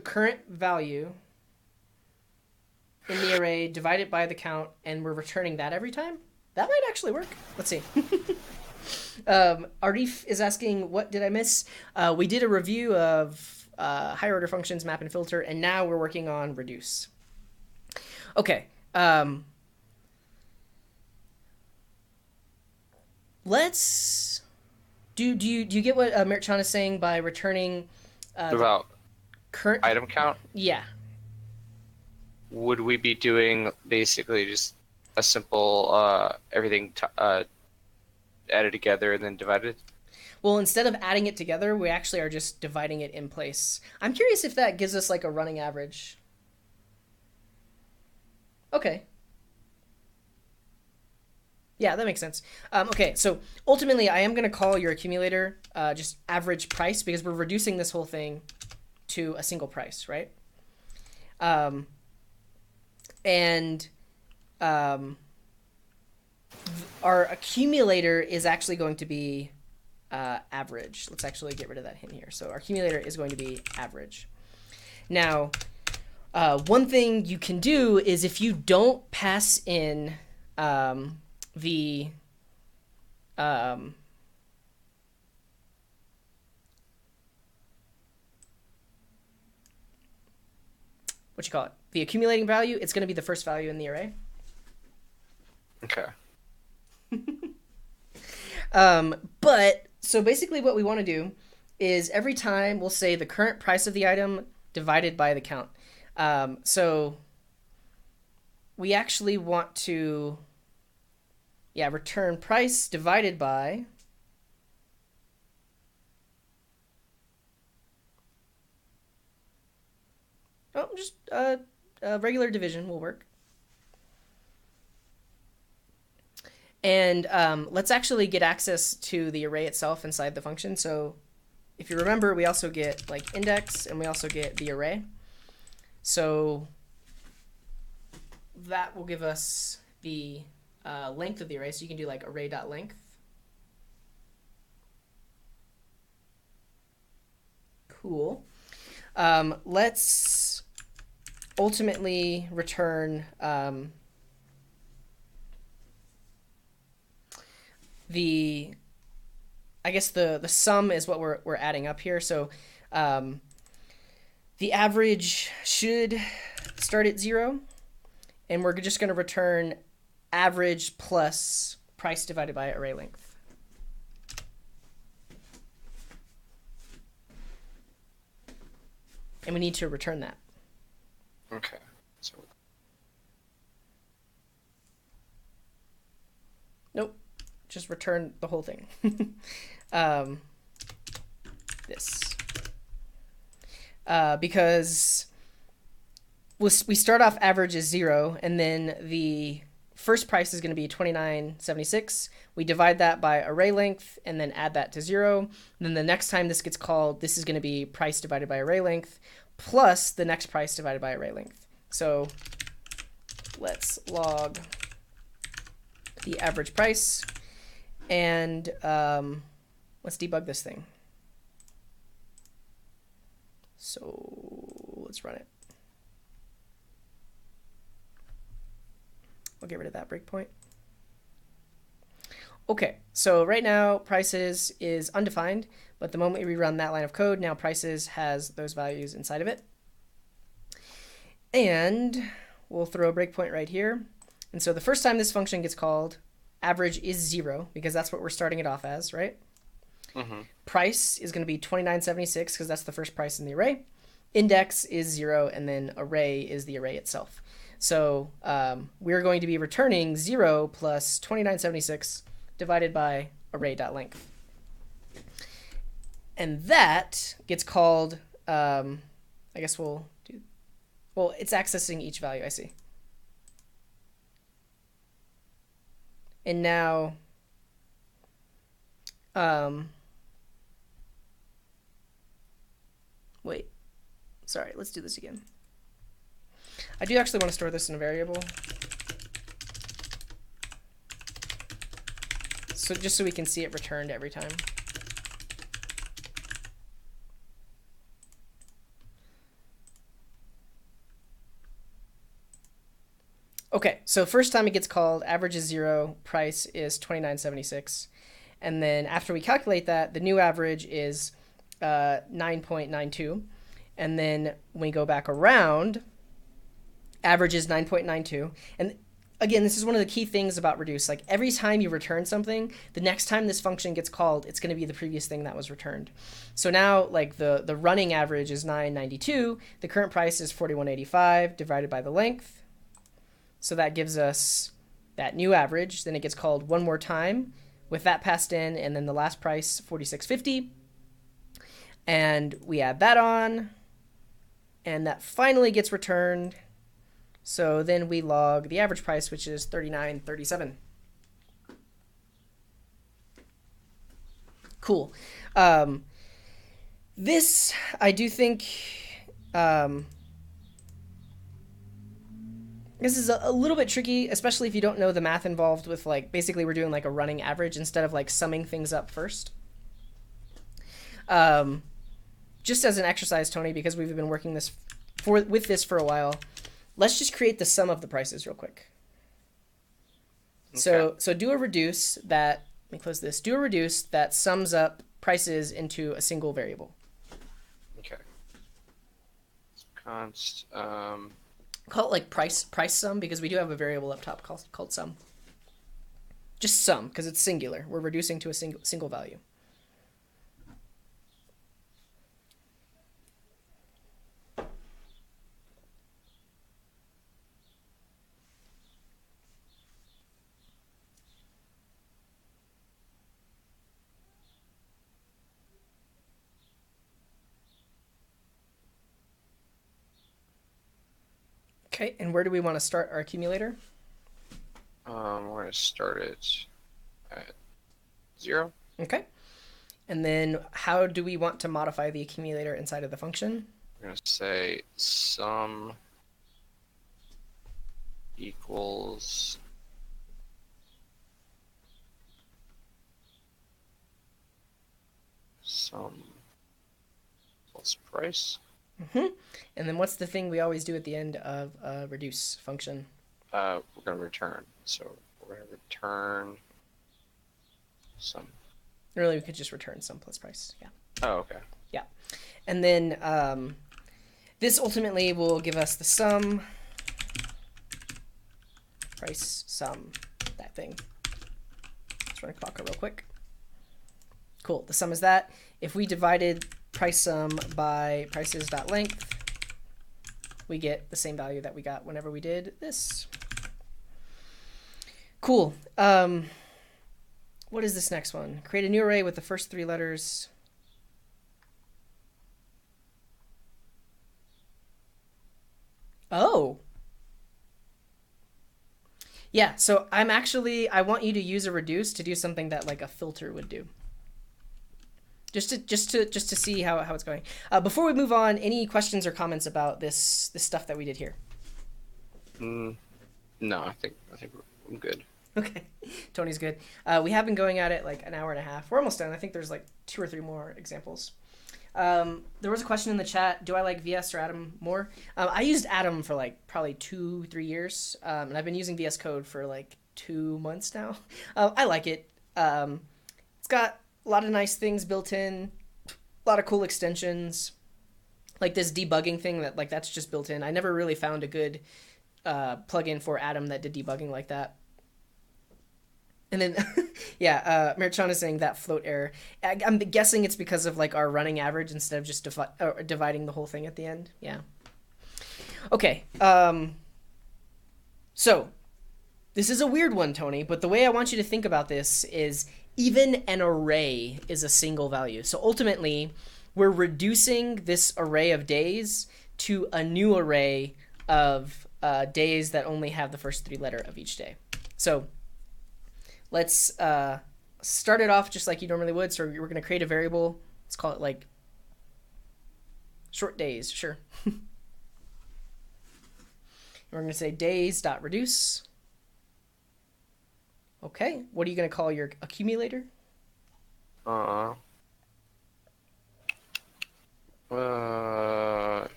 current value in the array, divide it by the count, and we're returning that every time? That might actually work. Let's see. Arif is asking, what did I miss? We did a review of higher order functions, map and filter, and now we're working on reduce. Okay. Let's do you get what Merchan is saying by returning About current item count? Yeah. Would we be doing basically just a simple everything added together and then divided? Well, instead of adding it together, we actually are just dividing it in place. I'm curious if that gives us like a running average. Okay. Yeah, that makes sense. Okay, so ultimately, I am going to call your accumulator just average price because we're reducing this whole thing to a single price, right? And our accumulator is actually going to be average. Let's actually get rid of that hint here. So our accumulator is going to be average. Now, one thing you can do is if you don't pass in the what you call it, the accumulating value, it's going to be the first value in the array. Okay. But so basically what we want to do is every time we'll say the current price of the item divided by the count. So we actually want to return price divided by just regular division will work. And let's actually get access to the array itself inside the function. So if you remember, we also get like index and we also get the array. So that will give us the length of the array. So you can do like array.length. Cool. Let's ultimately return the sum is what we're adding up here. So the average should start at 0, and we're just going to return average plus price divided by array length. And we need to return that. Okay. So nope. Just return the whole thing. This. Because we start off average as 0, and then the first price is going to be $29.76. We divide that by array length and then add that to 0. And then the next time this gets called, this is going to be price divided by array length plus the next price divided by array length. So let's log the average price, and let's debug this thing. So let's run it. I'll get rid of that breakpoint. Okay, so right now prices is undefined, but the moment we rerun that line of code, now prices has those values inside of it. And we'll throw a breakpoint right here. And so the first time this function gets called, average is 0 because that's what we're starting it off as, right? Mm-hmm. Price is going to be $29.76 because that's the first price in the array. Index is 0, and then array is the array itself. So we're going to be returning 0 plus $29.76 divided by array.length. And that gets called, I guess we'll do, well, it's accessing each value, I see. And now, wait, sorry, let's do this again. I do actually want to store this in a variable. So just so we can see it returned every time. Okay, so So first time it gets called, average is 0, price is 29.76. And then after we calculate that, the new average is 9.92. And then when we go back around, average is 9.92. And again, this is one of the key things about reduce. Like every time you return something, the next time this function gets called, it's going to be the previous thing that was returned. So now like the running average is 9.92. The current price is 41.85 divided by the length. So that gives us that new average. Then it gets called one more time with that passed in, and then the last price, 46.50. And we add that on, and that finally gets returned. So then we log the average price, which is 39.37. Cool. This, I do think, this is a little bit tricky, especially if you don't know the math involved with like, basically we're doing like a running average instead of like summing things up first. Just as an exercise, Tony, because we've been working with this for a while, let's just create the sum of the prices real quick. Okay. So do a reduce that, let me close this, do a reduce that sums up prices into a single variable. Okay. Const, call it like price sum, because we do have a variable up top called sum. Just sum, because it's singular. We're reducing to a single value. Okay, and where do we want to start our accumulator? We're going to start it at 0. Okay. And then how do we want to modify the accumulator inside of the function? We're going to say sum equals sum plus price. Mm-hmm. And then what's the thing we always do at the end of a reduce function? We're going to return. So we're going to return sum. Really, we could just return sum plus price. Yeah. Oh, okay. Yeah. And then this ultimately will give us the sum, price, sum, that thing. Let's run a clocker real quick. Cool. The sum is that. If we divided price sum by prices.length, we get the same value that we got whenever we did this. Cool. What is this next one? Create a new array with the first 3 letters. Oh. Yeah, so I want you to use a reduce to do something that like a filter would do. Just to see how it's going. Before we move on, any questions or comments about this stuff that we did here? No, I think I'm good. Okay, Tony's good. We have been going at it like an hour and a half. We're almost done. I think there's like 2 or 3 more examples. There was a question in the chat. Do I like VS or Atom more? I used Atom for like probably 2-3 years, and I've been using VS Code for like 2 months now. I like it. It's got a lot of nice things built in, a lot of cool extensions, like this debugging thing that's just built in. I never really found a good plugin for Atom that did debugging like that. And then, yeah, Merchan is saying that float error. I'm guessing it's because of like our running average instead of just dividing the whole thing at the end. Yeah. Okay. So this is a weird one, Tony, but the way I want you to think about this is even an array is a single value. So ultimately, we're reducing this array of days to a new array of days that only have the first 3 letters of each day. So let's start it off just like you normally would. So we're going to create a variable. Let's call it like short days. Sure. We're going to say days.reduce. Okay. What are you going to call your accumulator?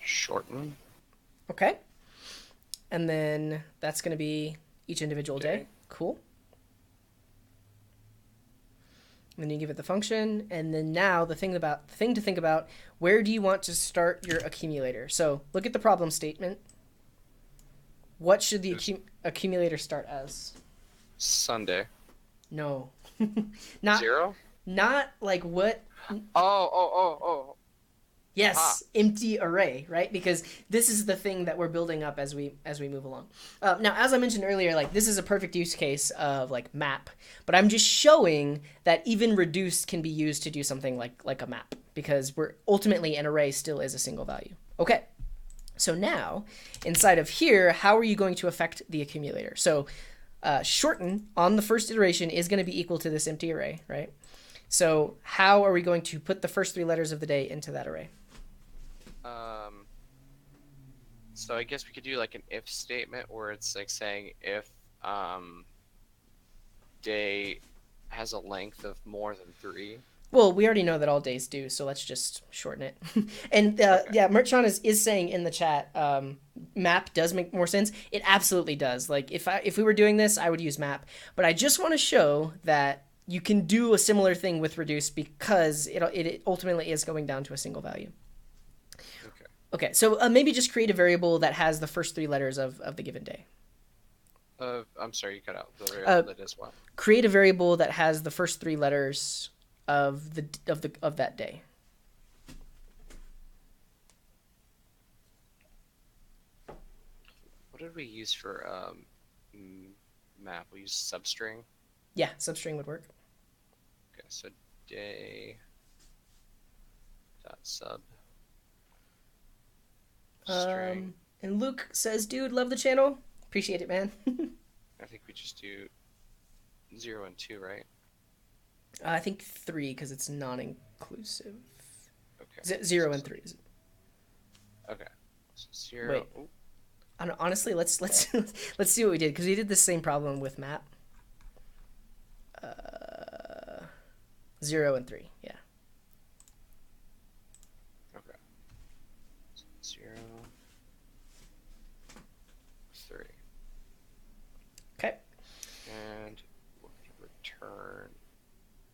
Shorten. Okay. And then that's going to be each individual day. Cool. And then you give it the function, and then now the thing to think about, where do you want to start your accumulator? So look at the problem statement. What should the accumulator start as? Sunday. No. Not 0? not like what. Oh. Yes, Aha. empty array, right? Because this is the thing that we're building up as we move along. Now, as I mentioned earlier, like this is a perfect use case of like map, but I'm just showing that even reduced can be used to do something like a map, because we're ultimately an array still is a single value. Okay, so now inside of here, how are you going to affect the accumulator? So shorten on the first iteration is going to be equal to this empty array, right? So how are we going to put the first 3 letters of the day into that array? So I guess we could do like an if statement where it's like saying if day has a length of more than 3. Well, we already know that all days do, so let's just shorten it. And Okay. yeah, Merchon is saying in the chat, map does make more sense. It absolutely does. Like if we were doing this, I would use map. But I just want to show that you can do a similar thing with reduce, because it ultimately is going down to a single value. Okay, so maybe just create a variable that has the first 3 letters of the given day. I'm sorry, you cut out the variable that is what? Create a variable that has the first 3 letters of that day. What did we use for map? We used substring. Yeah, substring would work. Okay, so day dot sub string. And Luke says, "Dude, love the channel. Appreciate it, man." I think we just do 0 and 2, right? I think 3 because it's non-inclusive. Okay. 0 and 3. Okay. So 0. Wait. Honestly, let's let's see what we did, because we did the same problem with map. 0 and 3. Yeah. Okay. 0, 3. Okay. And we'll return.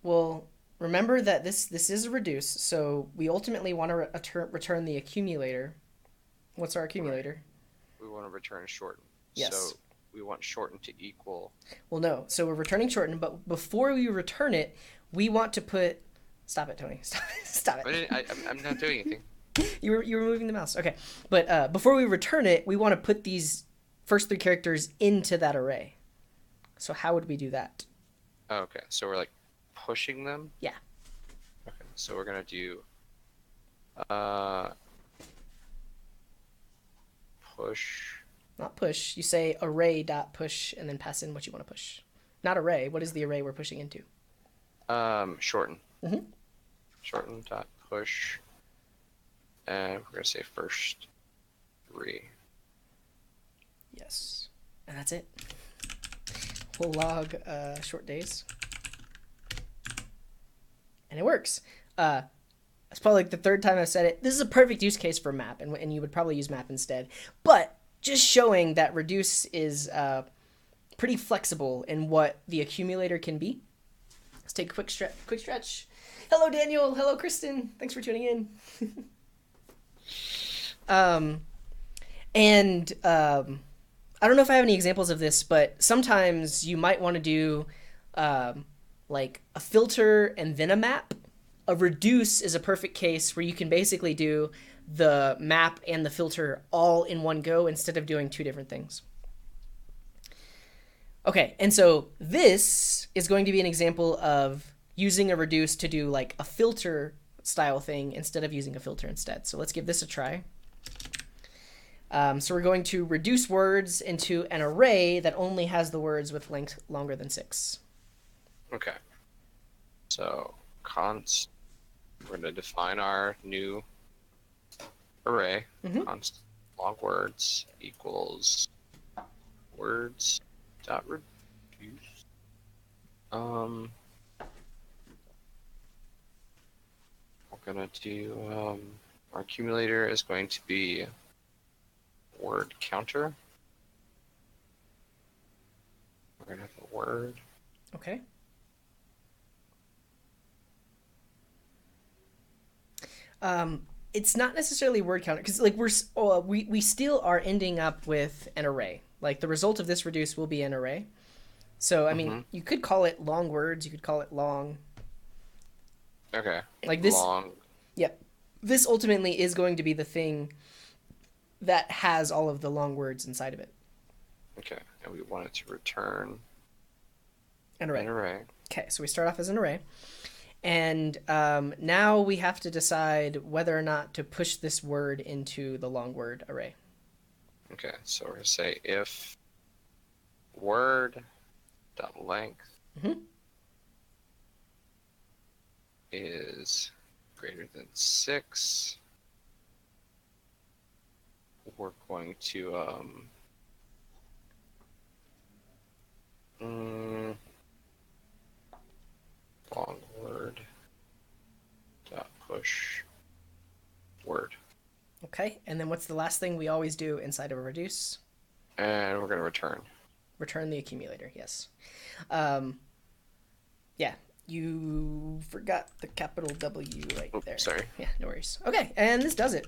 Well, remember that this is a reduce, so we ultimately want to return the accumulator. What's our accumulator? Right. We want to return shorten. Yes. So we want shorten to equal. Well, no. So we're returning shorten, but before we return it, we want to put. Stop it, Tony. Stop it. I'm not doing anything. You were moving the mouse. Okay, but before we return it, we want to put these first 3 characters into that array. So how would we do that? Oh, okay, so we're like pushing them. Yeah. Okay, so we're gonna do push. Not push. You say array dot push and then pass in what you want to push. Not array. What is the array we're pushing into? Shorten. Mm-hmm. Shorten dot push, and we're gonna say first 3. Yes, and that's it. We'll log short days, and it works. It's probably like the 3rd time I've said it. This is a perfect use case for map, and you would probably use map instead. But just showing that reduce is pretty flexible in what the accumulator can be. Let's take a quick stretch. Hello, Daniel. Hello, Kristen. Thanks for tuning in. I don't know if I have any examples of this, but sometimes you might want to do like a filter and then a map. A reduce is a perfect case where you can basically do the map and the filter all in one go instead of doing 2 different things. Okay, and so this is going to be an example of using a reduce to do like a filter style thing instead of using a filter instead. So let's give this a try. So we're going to reduce words into an array that only has the words with length longer than 6. Okay. So const. We're gonna define our new array. Mm-hmm. Const log words equals words dot reduce. We're gonna do our accumulator is going to be word counter. word. Okay. It's not necessarily word counter because like we still are ending up with an array. Like the result of this reduce will be an array. So I mean, Mm-hmm. you could call it long words. You could call it long. Okay. Like this. Long. Yep. This ultimately is going to be the thing that has all of the long words inside of it. Okay. And we want it to return An array. an array. Okay, so we start off as an array. And now we have to decide whether or not to push this word into the long word array. Okay. So we're going to say if word dot length Mm-hmm. is greater than 6, we're going to long word dot push word, Okay, and then what's the last thing we always do inside of a reduce? and we're going to return. Return the accumulator, yes. Um, yeah, you forgot the capital W right Oops, there. sorry. Yeah, no worries. Okay, and this does it.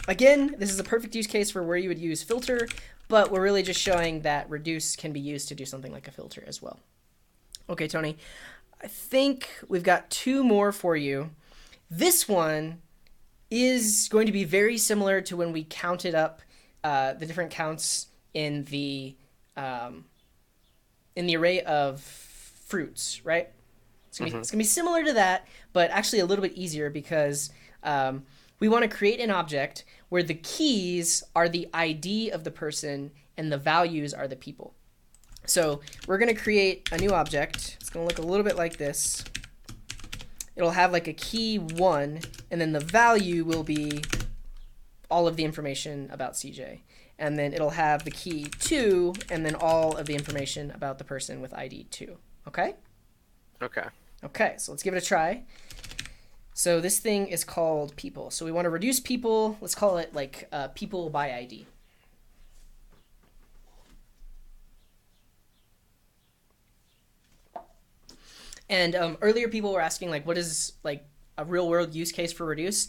Again, this is a perfect use case for where you would use filter, but we're really just showing that reduce can be used to do something like a filter as well. Okay, Tony, I think we've got 2 more for you. This one is going to be very similar to when we counted up the different counts um, in the array of fruits, right? It's gonna be similar to that, but actually a little bit easier because we want to create an object where the keys are the ID of the person and the values are the people. So we're going to create a new object. It's going to look a little bit like this. It'll have like a key 1, and then the value will be all of the information about CJ. And then it'll have the key 2, and then all of the information about the person with ID 2. Okay? Okay. Okay, so let's give it a try. So this thing is called people. So we want to reduce people. Let's call it like people by ID. And earlier people were asking like, what is like a real world use case for reduce?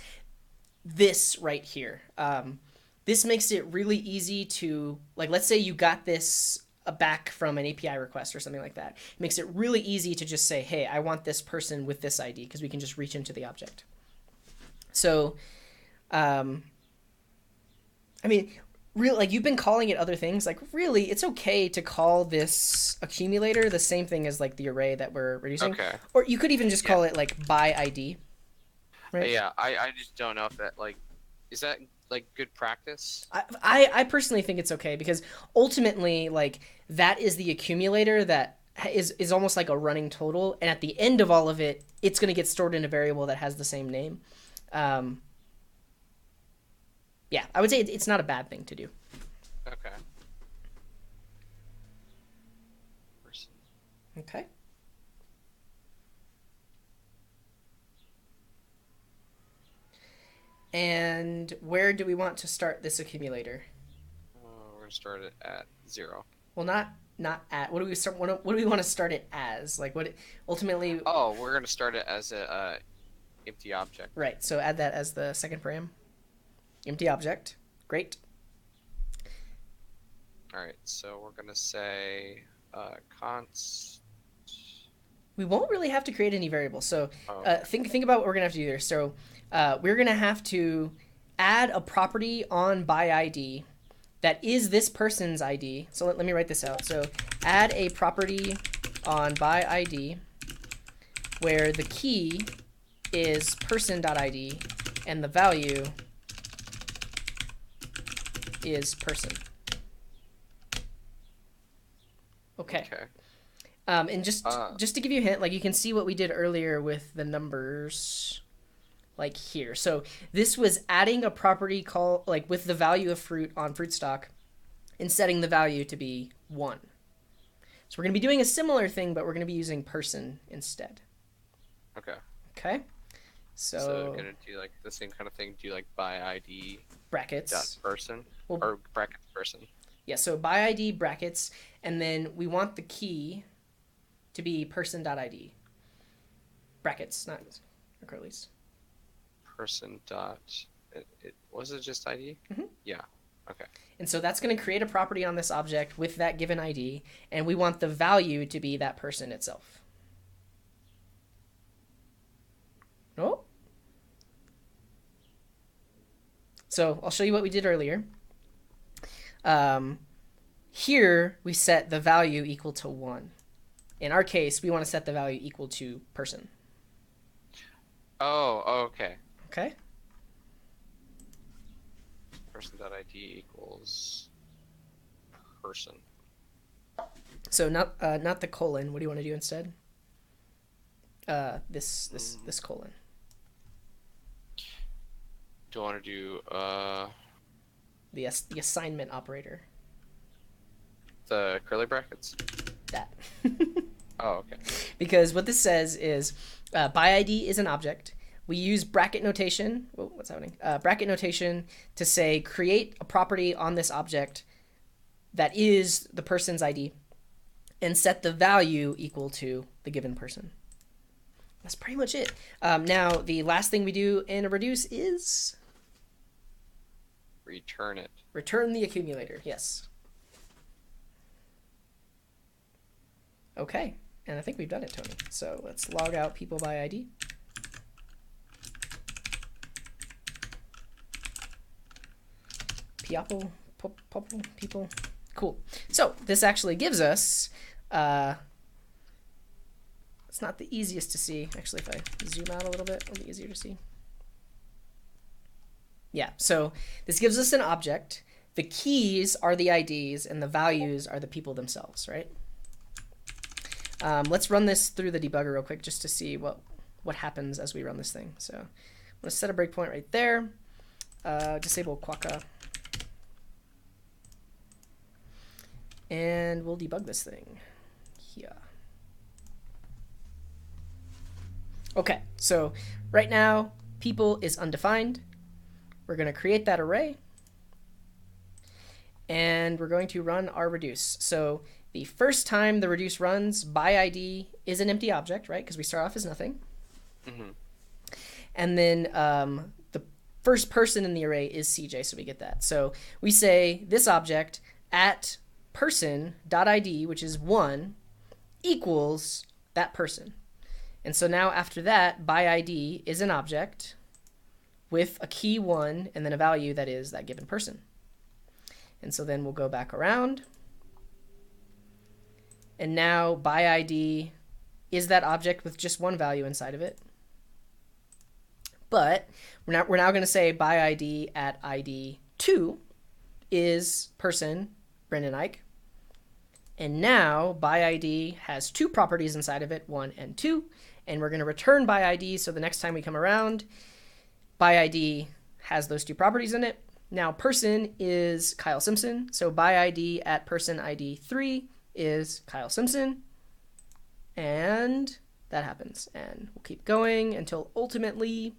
This right here. This makes it really easy to, like, let's say you got this back from an API request or something like that. It makes it really easy to just say, hey, I want this person with this ID because we can just reach into the object. So, I mean, real like you've been calling it other things. Like really, it's okay to call this accumulator the same thing as like the array that we're reducing. Okay. Or you could even just call it like by ID. Right? Yeah, I just don't know if that like is that like good practice? I personally think it's okay because ultimately like that is the accumulator that is almost like a running total, and at the end of all of it, it's going to get stored in a variable that has the same name. Yeah, I would say it's not a bad thing to do. Okay. Person. Okay. And where do we want to start this accumulator? We're gonna start it at 0. Well, not at. What do we start? What do we want to start it as? Like what? Ultimately. Oh, we're gonna start it as a empty object. Right. So add that as the second param. Empty object. Great. All right. So we're gonna say const. We won't really have to create any variables. So Okay. think about what we're gonna have to do there. So we're gonna have to add a property on by ID that is this person's ID. So let me write this out. So add a property on by ID where the key is person.id and the value is person. Okay. And just to give you a hint, like you can see what we did earlier with the numbers, like here. So this was adding a property call like with the value of fruit on fruit stock, and setting the value to be 1. So we're going to be doing a similar thing, but we're going to be using person instead. Okay. Okay. So we're gonna do like the same kind of thing. Do like by ID brackets dot person well, or brackets person. Yeah. So by ID brackets, and then we want the key to be person.id. Brackets, not curly's. Person dot. Was it just ID? Mm-hmm. Yeah. Okay. And so that's going to create a property on this object with that given ID, and we want the value to be that person itself. Oh. So I'll show you what we did earlier. Here we set the value equal to 1. In our case, we want to set the value equal to person. Oh, okay. Okay. Person.id equals person. So not the colon. What do you want to do instead? This colon. Do I want to do The assignment operator. the curly brackets? That. Oh, okay. Because what this says is by ID is an object. We use bracket notation. Whoa, what's happening? Bracket notation to say create a property on this object that is the person's ID and set the value equal to the given person. That's pretty much it. Now, the last thing we do in a reduce is Return it. return the accumulator. Yes. Okay. And I think we've done it, Tony. So let's log out people by ID. People. Cool. So this actually gives us, it's not the easiest to see. Actually, if I zoom out a little bit, it'll be easier to see. Yeah, so this gives us an object. The keys are the IDs and the values are the people themselves, right? Let's run this through the debugger real quick just to see what happens as we run this thing. So I'm going to set a breakpoint right there. Disable Quokka. And we'll debug this thing here. Okay, so right now, people is undefined. We're going to create that array. And we're going to run our reduce. So the first time the reduce runs, by ID is an empty object, right? Because we start off as nothing. Mm-hmm. And then the first person in the array is CJ, so we get that. So we say this object at person.id, which is 1, equals that person. And so now after that, by ID is an object with a key 1 and then a value that is that given person. And so then we'll go back around. And now by ID is that object with just one value inside of it. But we're now going to say by ID at ID 2 is person Brendan Ike. And now by ID has 2 properties inside of it, 1 and 2. And we're going to return by ID. So the next time we come around, by ID has those 2 properties in it. Now person is Kyle Simpson. So by ID at person ID 3 is Kyle Simpson. And that happens. And we'll keep going until ultimately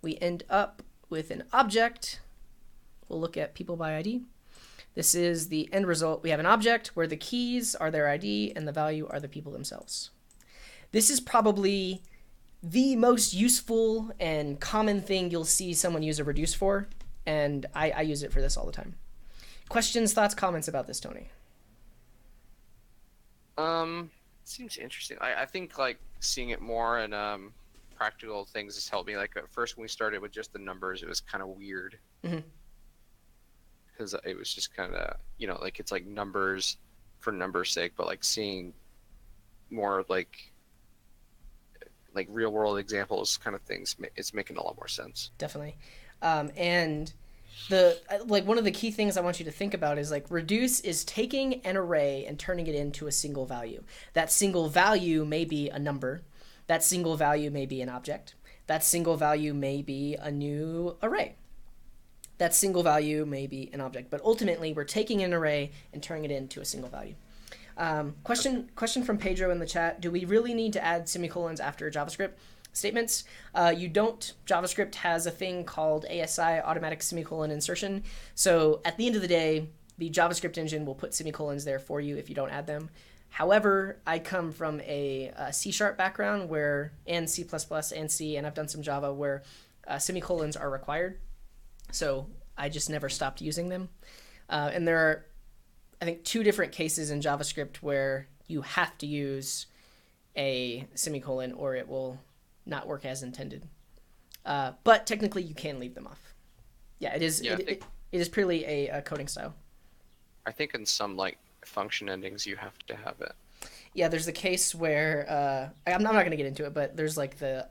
we end up with an object. We'll look at people by ID. This is the end result. We have an object where the keys are their ID and the value are the people themselves. This is probably the most useful and common thing you'll see someone use a reduce for, and I use it for this all the time. Questions, thoughts, comments about this, Tony? Seems interesting. I think like seeing it more in practical things has helped me. Like at first when we started with just the numbers, it was kind of weird. Mm-hmm. Because it was just kind of, like it's like numbers for numbers' sake, but like seeing more like real world examples kind of things, it's making a lot more sense. Definitely. And one of the key things I want you to think about is like reduce is taking an array and turning it into a single value. That single value may be a number. That single value may be an object. That single value may be a new array. That single value may be an object, but ultimately we're taking an array and turning it into a single value. Question from Pedro in the chat. Do we really need to add semicolons after JavaScript statements? You don't. JavaScript has a thing called ASI, automatic semicolon insertion. So at the end of the day, the JavaScript engine will put semicolons there for you if you don't add them. However, I come from a C# background and C++ and C, and I've done some Java where semicolons are required. So I just never stopped using them. And there are, I think, two different cases in JavaScript where you have to use a semicolon or it will not work as intended. But technically, you can leave them off. Yeah, it is. Yeah, It is purely a coding style. I think in some like function endings you have to have it. Yeah, there's the case where I'm not going to get into it, but there's like the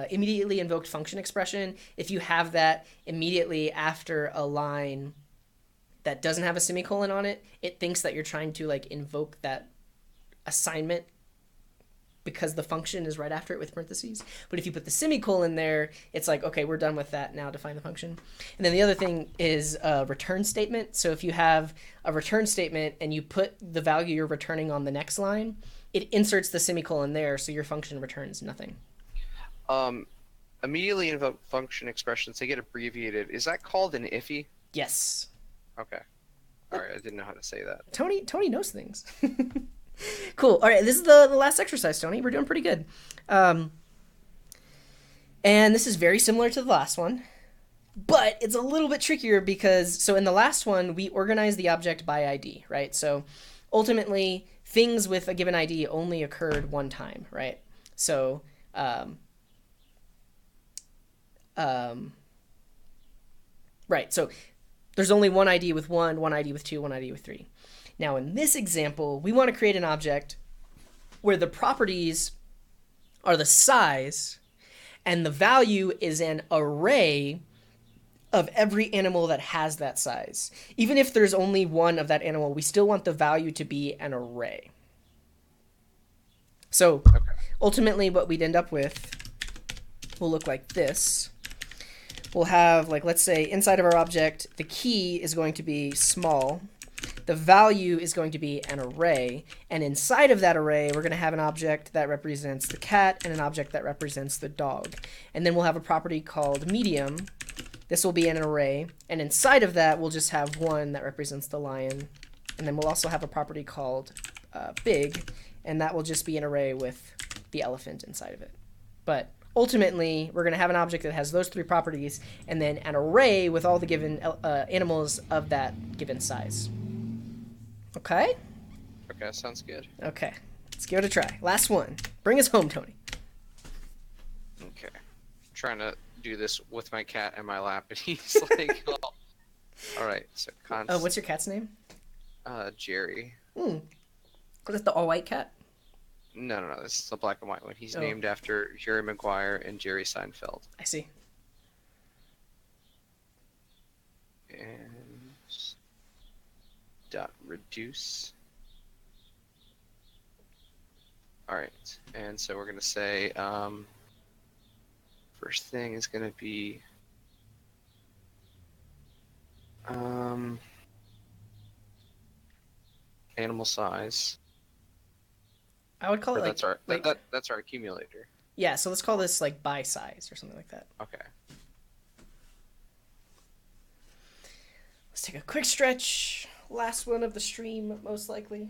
immediately invoked function expression. If you have that immediately after a line that doesn't have a semicolon on it, it thinks that you're trying to like invoke that assignment because the function is right after it with parentheses. But if you put the semicolon there, it's like, okay, we're done with that, now define the function. And then the other thing is a return statement. So if you have a return statement and you put the value you're returning on the next line, it inserts the semicolon there, so your function returns nothing. Immediately invoked function expressions, they get abbreviated. Is that called an IFI? Yes. Okay. All right, I didn't know how to say that. Tony knows things. Cool. All right, this is the last exercise, Tony. We're doing pretty good. And this is very similar to the last one, but it's a little bit trickier because, so in the last one, we organized the object by ID, right? So ultimately, things with a given ID only occurred one time, right? So, right, so there's only one ID with 1, one ID with 2, one ID with 3. Now, in this example, we want to create an object where the properties are the size and the value is an array of every animal that has that size. Even if there's only one of that animal, we still want the value to be an array. So ultimately what we'd end up with will look like this. We'll have, like, let's say inside of our object, the key is going to be small. The value is going to be an array, and inside of that array, we're going to have an object that represents the cat and an object that represents the dog. And then we'll have a property called medium. This will be an array, and inside of that, we'll just have one that represents the lion. And then we'll also have a property called big, and that will just be an array with the elephant inside of it. But ultimately, we're going to have an object that has those three properties, and then an array with all the given animals of that given size. Okay? Okay, sounds good. Okay. Let's give it a try. Last one. Bring us home, Tony. Okay. I'm trying to do this with my cat in my lap, and he's like, oh. All right, so what's your cat's name? Jerry. Is that the all-white cat? No, this is the black and white one. He's named after Jerry Maguire and Jerry Seinfeld. I see. And dot reduce. All right, and so we're gonna say first thing is gonna be animal size. I would call it that's our that's our accumulator. Yeah, so let's call this like by size or something like that. Okay. Let's take a quick stretch. Last one of the stream, most likely.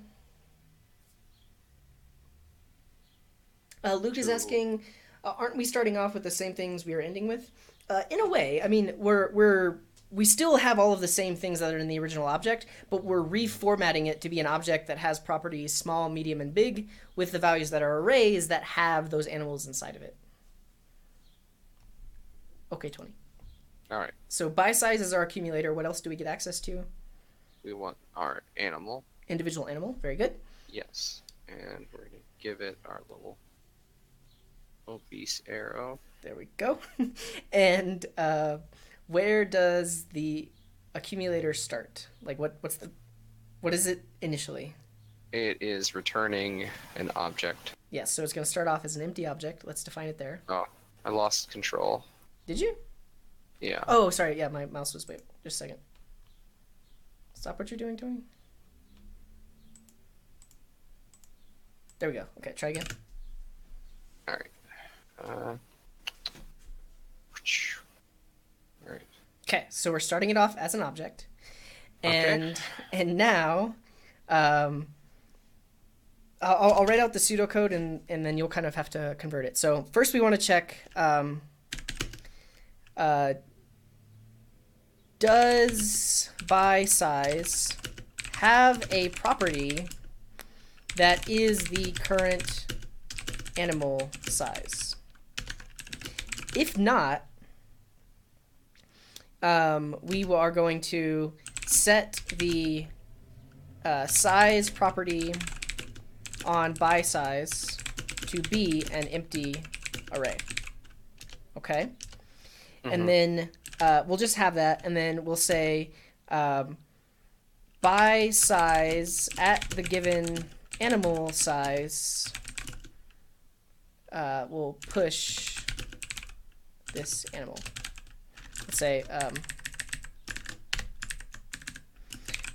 Luke is asking, aren't we starting off with the same things we are ending with? In a way, I mean, we still have all of the same things that are in the original object, but we're reformatting it to be an object that has properties small, medium, and big, with the values that are arrays that have those animals inside of it. Okay, 20. All right. So by size is our accumulator. What else do we get access to? We want our animal. Individual animal. Very good. Yes. And we're going to give it our little obese arrow. There we go. And where does the accumulator start? Like what is it initially? It is returning an object. Yes, so it's going to start off as an empty object. Let's define it there. Oh, I lost control. Did you? Yeah. Oh, sorry. Yeah, my mouse was... Wait, just a second. Stop what you're doing, Tony. There we go. Okay, try again. All right. All right. Okay, so we're starting it off as an object. And Okay. and now I'll write out the pseudocode and then you'll kind of have to convert it. So first we want to check does by size have a property that is the current animal size? If not, we are going to set the size property on by size to be an empty array. Okay? And then we'll just have that, and then we'll say by size at the given animal size, we'll push this animal. Let's say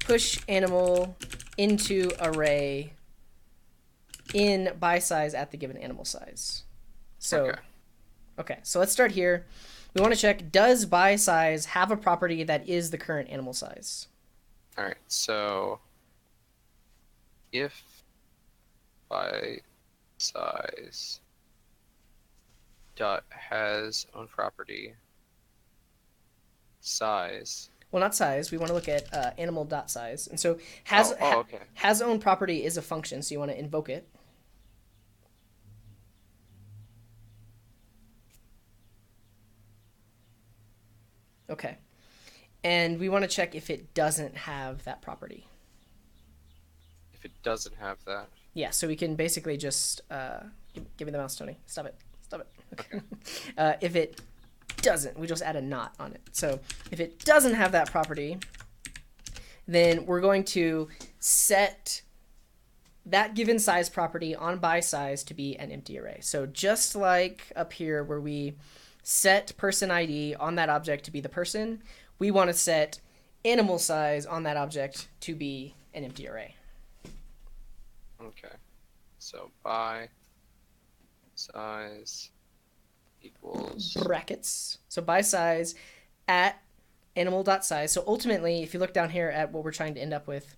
push animal into array in by size at the given animal size. So, okay, so let's start here. We want to check, does by size have a property that is the current animal size? All right, so if by size dot has own property size. Well, not size. We want to look at animal dot size. And so has has own property is a function, so you want to invoke it. Okay. And we want to check if it doesn't have that property. If it doesn't have that. Yeah, so we can basically just give me the mouse, Tony. Stop it. Stop it. Okay. If it doesn't, we just add a not on it. So if it doesn't have that property, then we're going to set that given size property on by size to be an empty array. So just like up here where we set person ID on that object to be the person, we want to set animal size on that object to be an empty array. Okay. So by size equals brackets. So by size at animal.size. So ultimately, if you look down here at what we're trying to end up with,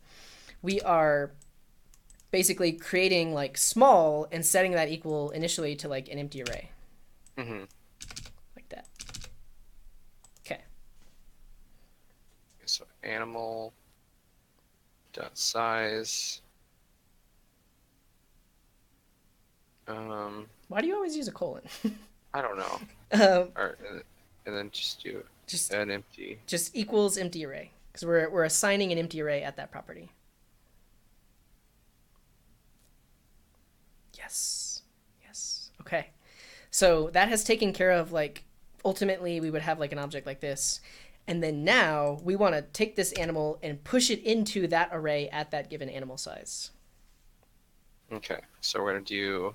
we are basically creating like small and setting that equal initially to like an empty array. Like that. Okay. So animal dot size. Why do you always use a colon? I don't know. Or, and then just do an empty. Just equals empty array, because we're assigning an empty array at that property. Yes. Yes. Okay. So that has taken care of, like, ultimately we would have like an object like this. And then now we want to take this animal and push it into that array at that given animal size. Okay. So we're going to do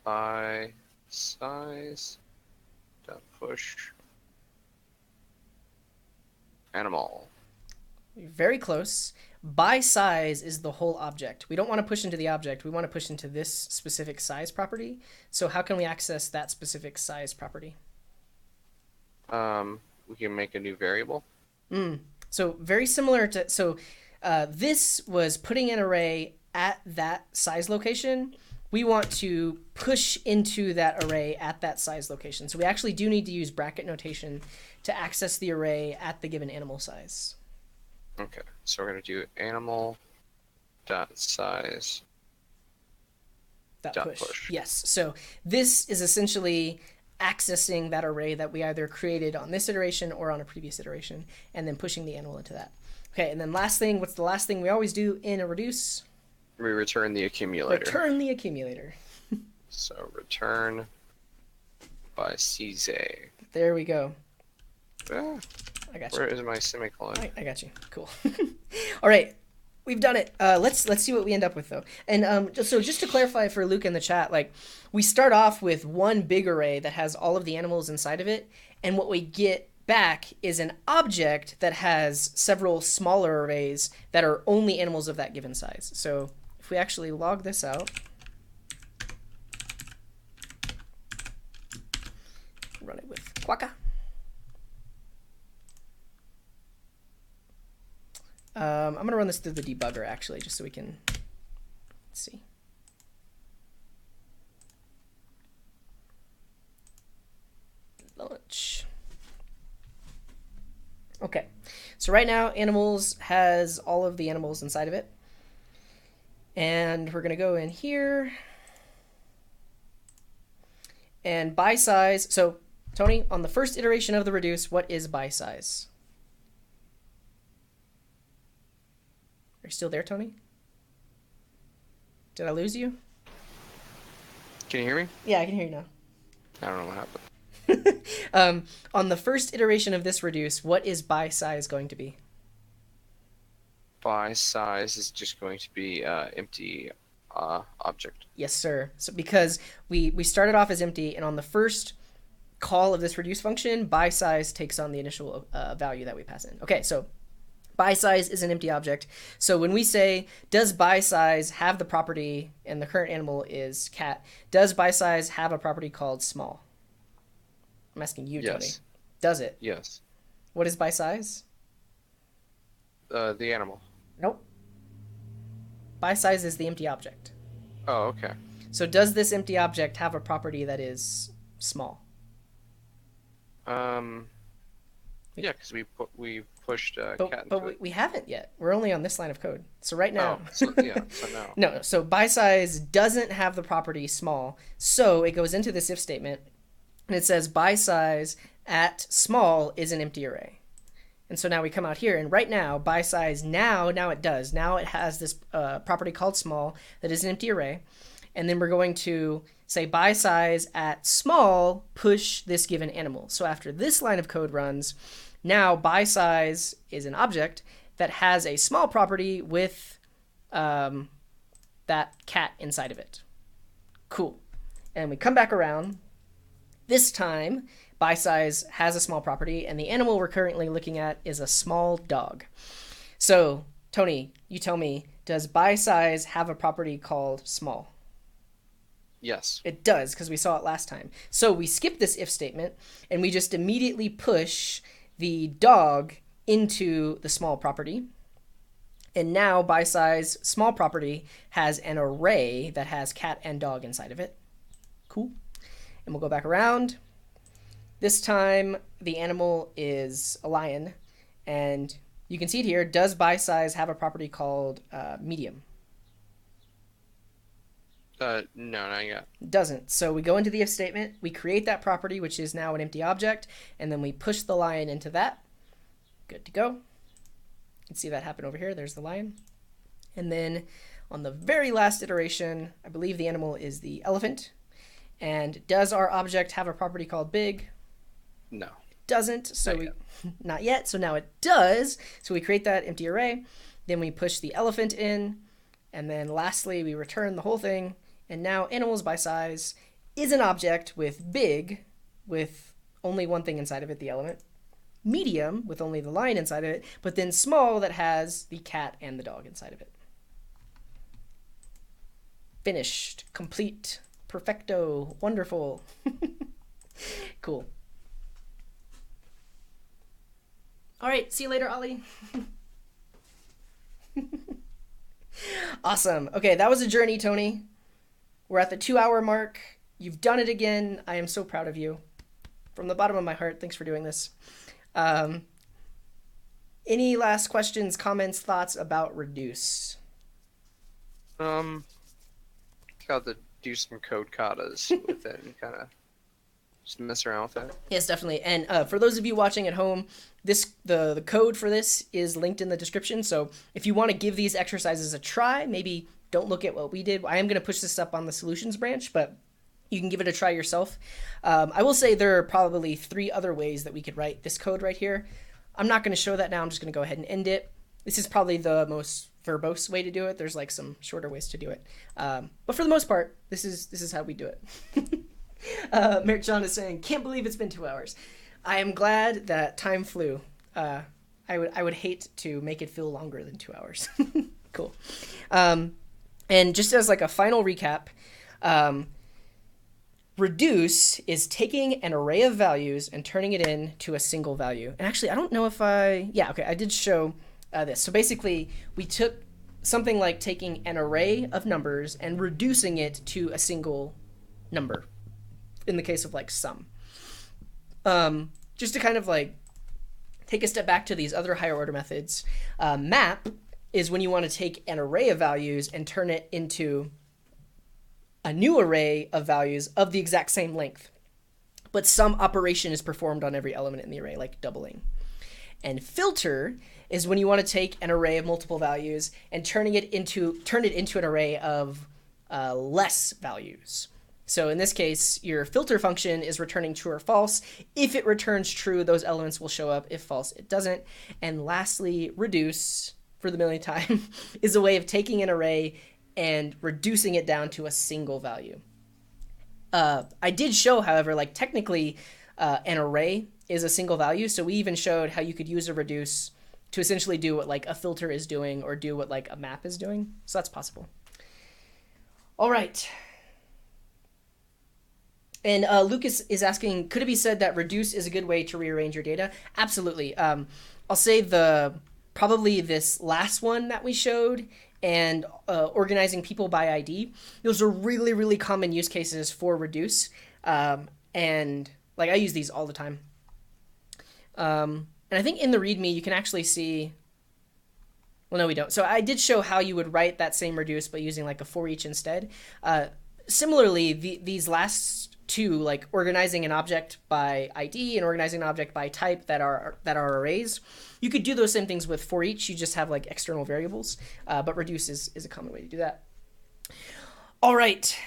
by size dot push animal. Very close. By size is the whole object. We don't want to push into the object. We want to push into this specific size property. So how can we access that specific size property? We can make a new variable. So very similar to, this was putting an array at that size location. We want to push into that array at that size location. So we actually do need to use bracket notation to access the array at the given animal size. Okay, so we're going to do animal dot size dot push. Yes, so this is essentially accessing that array that we either created on this iteration or on a previous iteration, and then pushing the animal into that. Okay, and then last thing, what's the last thing we always do in a reduce? We return the accumulator. Return the accumulator. So return by CZ. There we go. I got you. Where is my semicolon? I got you. Cool. All right, we've done it. Let's see what we end up with though. And just to clarify for Luke in the chat, like we start off with one big array that has all of the animals inside of it, and what we get back is an object that has several smaller arrays that are only animals of that given size. So if we actually log this out, run it with Quaka. I'm going to run this through the debugger, actually, just so we can see. Launch. Okay, so right now animals has all of the animals inside of it. And we're going to go in here. And by size, so Tony, on the first iteration of the reduce, what is by size? Are you still there, Tony? Did I lose you? Can you hear me? Yeah, I can hear you now. I don't know what happened. On the first iteration of this reduce, what is by size going to be? By size is just going to be empty object. Yes, sir. So because we started off as empty, and on the first call of this reduce function, by size takes on the initial value that we pass in. Okay, so by size is an empty object. So when we say, does by size have the property, and the current animal is cat, does by size have a property called small? I'm asking you, Yes. Tony. Does it? Yes. What is by size? The animal. Nope. By size is the empty object. Oh, okay. So does this empty object have a property that is small? Yeah, because we pushed cat into But it. we haven't yet. We're only on this line of code. So right now. Oh, so now. No, so by size doesn't have the property small. So it goes into this if statement, and it says by size at small is an empty array. And so now we come out here, and right now, by size, now it does. Now it has this property called small that is an empty array. And then we're going to say by size at small, push this given animal. So after this line of code runs, now by size is an object that has a small property with that cat inside of it. Cool. And we come back around. This time, by size has a small property, and the animal we're currently looking at is a small dog. So, Tony, you tell me, does by size have a property called small? Yes. It does, because we saw it last time. So we skip this if statement, and we just immediately push the dog into the small property. And now by size small property has an array that has cat and dog inside of it. Cool. And we'll go back around. This time the animal is a lion, and you can see it here. Does by size have a property called medium? No, not yet. Doesn't. So we go into the if statement, we create that property, which is now an empty object, and then we push the lion into that. Good to go. You can see that happen over here. There's the lion. And then on the very last iteration, I believe the animal is the elephant. And does our object have a property called big? No. It doesn't. So not yet. So now it does. So we create that empty array. Then we push the elephant in. And then lastly, we return the whole thing. And now animals by size is an object with big, with only one thing inside of it, the element. Medium, with only the line inside of it. But then small, that has the cat and the dog inside of it. Finished. Complete. Perfecto. Wonderful. Cool. All right. See you later, Ollie. Awesome. Okay, that was a journey, Tony. We're at the 2-hour mark. You've done it again. I am so proud of you. From the bottom of my heart, thanks for doing this. Any last questions, comments, thoughts about reduce? Got to do some code katas with it and kind of just mess around with it. Yes, definitely. And for those of you watching at home, the code for this is linked in the description. So if you want to give these exercises a try, maybe don't look at what we did. I am going to push this up on the solutions branch, but you can give it a try yourself. I will say there are probably 3 other ways that we could write this code right here. I'm not going to show that now. I'm just going to go ahead and end it. This is probably the most verbose way to do it. There's like some shorter ways to do it. But for the most part, this is how we do it. Merrick John is saying, can't believe it's been 2 hours. I am glad that time flew. I would hate to make it feel longer than 2 hours. Cool. And just as like a final recap, reduce is taking an array of values and turning it into a single value. And actually, I don't know if I did show this. So basically, we took something like taking an array of numbers and reducing it to a single number. In the case of like sum, just to kind of like take a step back to these other higher order methods. Map is when you want to take an array of values and turn it into a new array of values of the exact same length, but some operation is performed on every element in the array, like doubling. And filter is when you want to take an array of multiple values and turn it into an array of less values. So in this case, your filter function is returning true or false. If it returns true, those elements will show up. If false, it doesn't. And lastly, reduce, for the millionth time, is a way of taking an array and reducing it down to a single value. I did show, however, like technically an array is a single value. So we even showed how you could use a reduce to essentially do what like a filter is doing or do what like a map is doing. So that's possible. All right. And Lucas is asking, could it be said that reduce is a good way to rearrange your data? Absolutely. I'll say probably this last one that we showed and organizing people by ID. Those are really, really common use cases for reduce. And like I use these all the time. And I think in the README, you can actually see, well, no, we don't. So I did show how you would write that same reduce, but using like a for each instead. Similarly, these last two, like organizing an object by ID and organizing an object by type that are arrays, you could do those same things with for each. You just have like external variables, but reduce is a common way to do that. All right,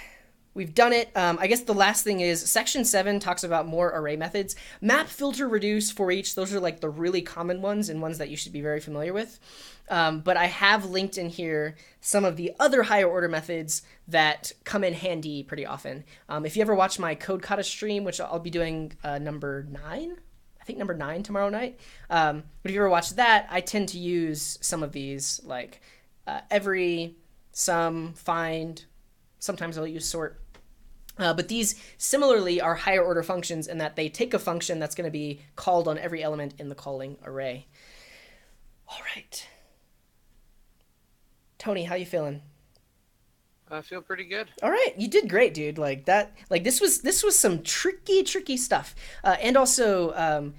we've done it. I guess the last thing is section 7 talks about more array methods. Map, filter, reduce, for each. Those are like the really common ones and ones that you should be very familiar with. But I have linked in here some of the other higher order methods that come in handy pretty often. If you ever watch my code kata stream, which I'll be doing number 9, I think number 9 tomorrow night. But if you ever watch that, I tend to use some of these like every, sum, find. Sometimes I'll use sort. But these similarly are higher order functions in that they take a function that's going to be called on every element in the calling array. All right. Tony, how you feeling? I feel pretty good. All right, you did great, dude. Like that, like this was some tricky stuff. And also,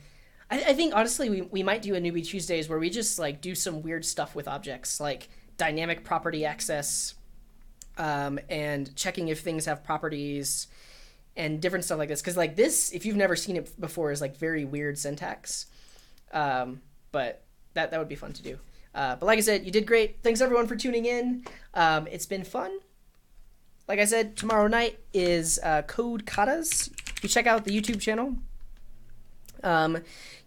I think honestly, we might do a Newby Tuesdays where we just like do some weird stuff with objects, like dynamic property access, and checking if things have properties, and different stuff like this. Because like this, if you've never seen it before, is like very weird syntax. But that would be fun to do. But like I said, you did great. Thanks everyone for tuning in. It's been fun. Like I said, tomorrow night is Code Katas. You check out the YouTube channel.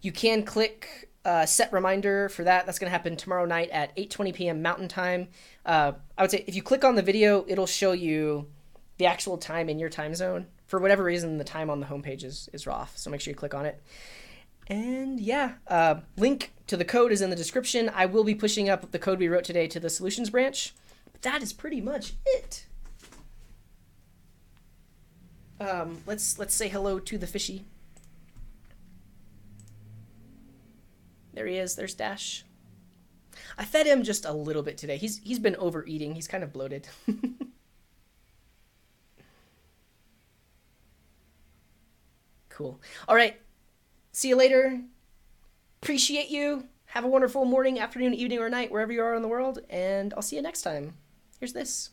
You can click set reminder for that. That's going to happen tomorrow night at 8:20 p.m. Mountain Time. I would say if you click on the video, it'll show you the actual time in your time zone. For whatever reason, the time on the homepage is off, so make sure you click on it. And yeah, link to the code is in the description. I will be pushing up the code we wrote today to the solutions branch. But that is pretty much it. Let's say hello to the fishy. There he is. There's Dash. I fed him just a little bit today. He's been overeating. He's kind of bloated. Cool. All right. See you later. Appreciate you. Have a wonderful morning, afternoon, evening, or night, wherever you are in the world. And I'll see you next time. Here's this.